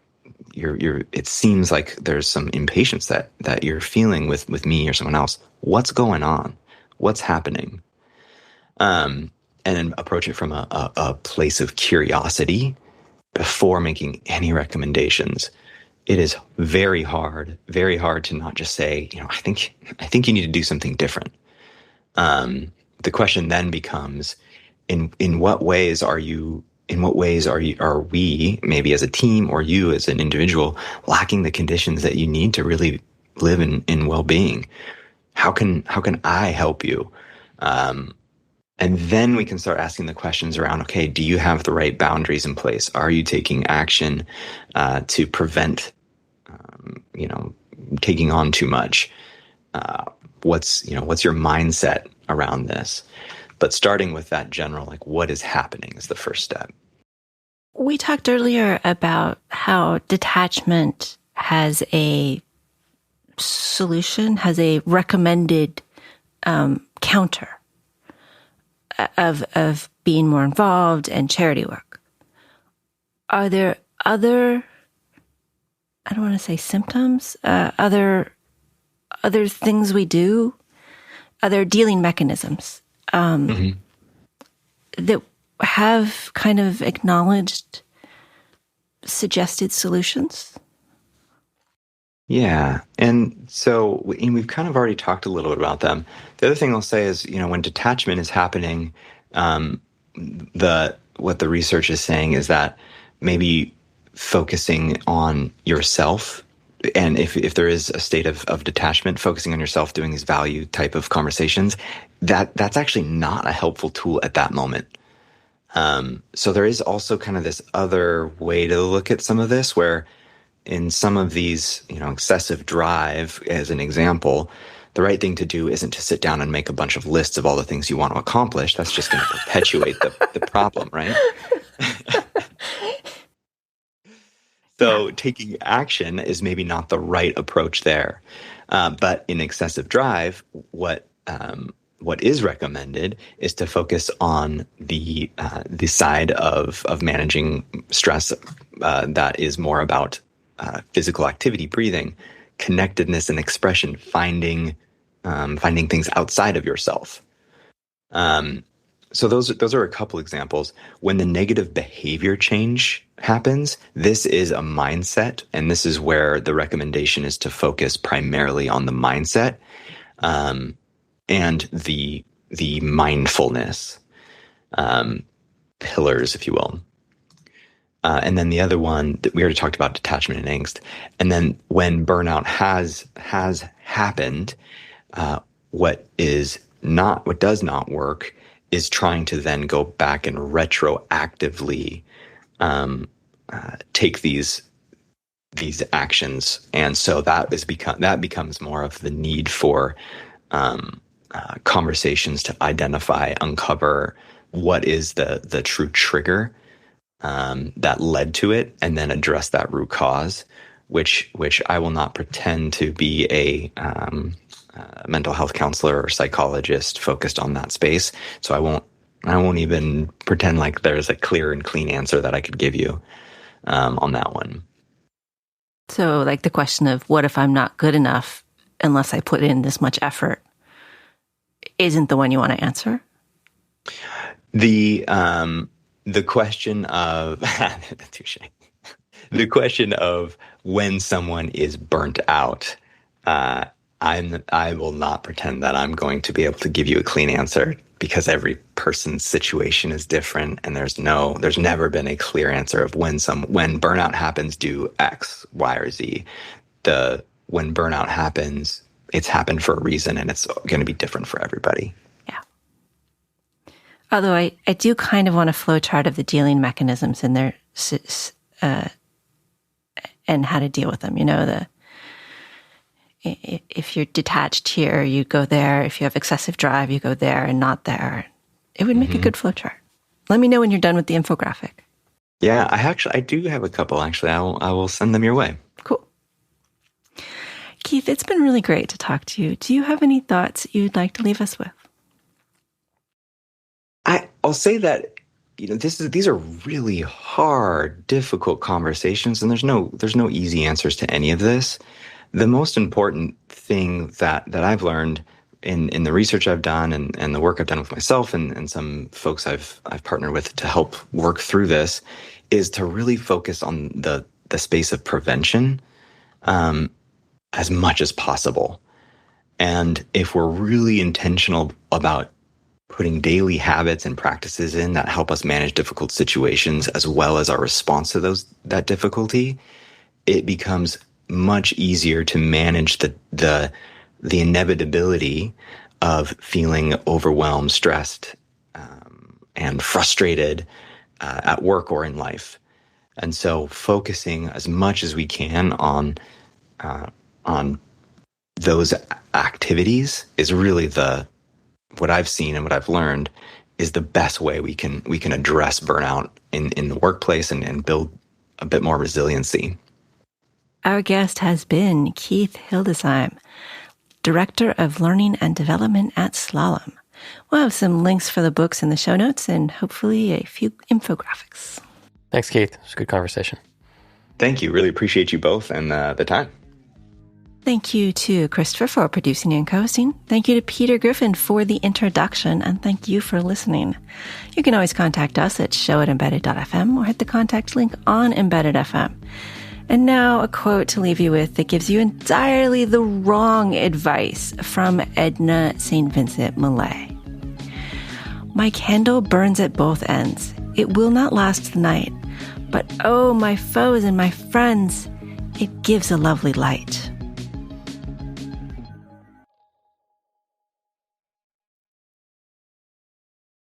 S3: it seems like there's some impatience that you're feeling with me or someone else. What's going on? What's happening? And then approach it from a place of curiosity before making any recommendations. It is very hard to not just say, I think you need to do something different. The question then becomes, in what ways are we, maybe as a team or you as an individual, lacking the conditions that you need to really live in well-being? How can I help you? And then we can start asking the questions around, okay, do you have the right boundaries in place? Are you taking action to prevent, taking on too much? What's your mindset around this? But starting with that general, like, what is happening is the first step.
S1: We talked earlier about how detachment has a solution, has a recommended counter of being more involved and charity work. Are there other, I don't want to say symptoms, other things we do, other dealing mechanisms that have kind of acknowledged suggested solutions?
S3: Yeah. And so we've kind of already talked a little bit about them. The other thing I'll say is, when detachment is happening, what the research is saying is that maybe focusing on yourself, and if there is a state of detachment, focusing on yourself, doing these value type of conversations, that's actually not a helpful tool at that moment. So there is also kind of this other way to look at some of this, where in some of these, excessive drive, as an example, the right thing to do isn't to sit down and make a bunch of lists of all the things you want to accomplish. That's just going to perpetuate the problem, right? So taking action is maybe not the right approach there. But in excessive drive, what is recommended is to focus on the side of managing stress that is more about physical activity, breathing, connectedness and expression, finding things outside of yourself. So those are a couple examples. When the negative behavior change happens, this is a mindset, and this is where the recommendation is to focus primarily on the mindset and the mindfulness pillars, if you will. And then the other one that we already talked about, detachment and angst. And then when burnout has happened, what does not work is trying to then go back and retroactively take these actions. And so that becomes more of the need for conversations to identify, uncover what is the true trigger that led to it, and then address that root cause, which I will not pretend to be a mental health counselor or psychologist focused on that space. So I won't even pretend like there's a clear and clean answer that I could give you on that one.
S1: So like the question of what if I'm not good enough unless I put in this much effort isn't the one you want to answer?
S3: The question of touche. The question of when someone is burnt out I will not pretend that I'm going to be able to give you a clean answer, because every person's situation is different, and there's never been a clear answer of when burnout happens, do X, Y, or Z. When burnout happens, it's happened for a reason, and it's going to be different for everybody.
S1: Yeah. Although I do kind of want a flow chart of the dealing mechanisms in there, and how to deal with them. If you're detached here, you go there. If you have excessive drive, you go there and not there. It would make a good flow chart. Let me know when you're done with the infographic.
S3: Yeah, I do have a couple. Actually, I will send them your way.
S1: Cool. Keith, it's been really great to talk to you. Do you have any thoughts you'd like to leave us with?
S3: I'll say that these are really hard, difficult conversations, and there's no easy answers to any of this. The most important thing that I've learned in the research I've done and the work I've done with myself and some folks I've partnered with to help work through this is to really focus on the space of prevention as much as possible. And if we're really intentional about putting daily habits and practices in that help us manage difficult situations as well as our response to that difficulty, it becomes much easier to manage the inevitability of feeling overwhelmed, stressed, and frustrated at work or in life. And so focusing as much as we can on those activities is really what I've seen and what I've learned is the best way we can address burnout in the workplace and build a bit more resiliency.
S1: Our guest has been Keith Hildesheim, Director of Learning and Development at Slalom. We'll have some links for the books in the show notes and hopefully a few infographics.
S2: Thanks, Keith. It was a good conversation.
S3: Thank you. Really appreciate you both and the time.
S1: Thank you to Christopher for producing and co-hosting. Thank you to Peter Griffin for the introduction, and thank you for listening. You can always contact us at show@embedded.fm or hit the contact link on Embedded FM. And now a quote to leave you with that gives you entirely the wrong advice from Edna St. Vincent Millay. My candle burns at both ends. It will not last the night. But oh, my foes and my friends, it gives a lovely light.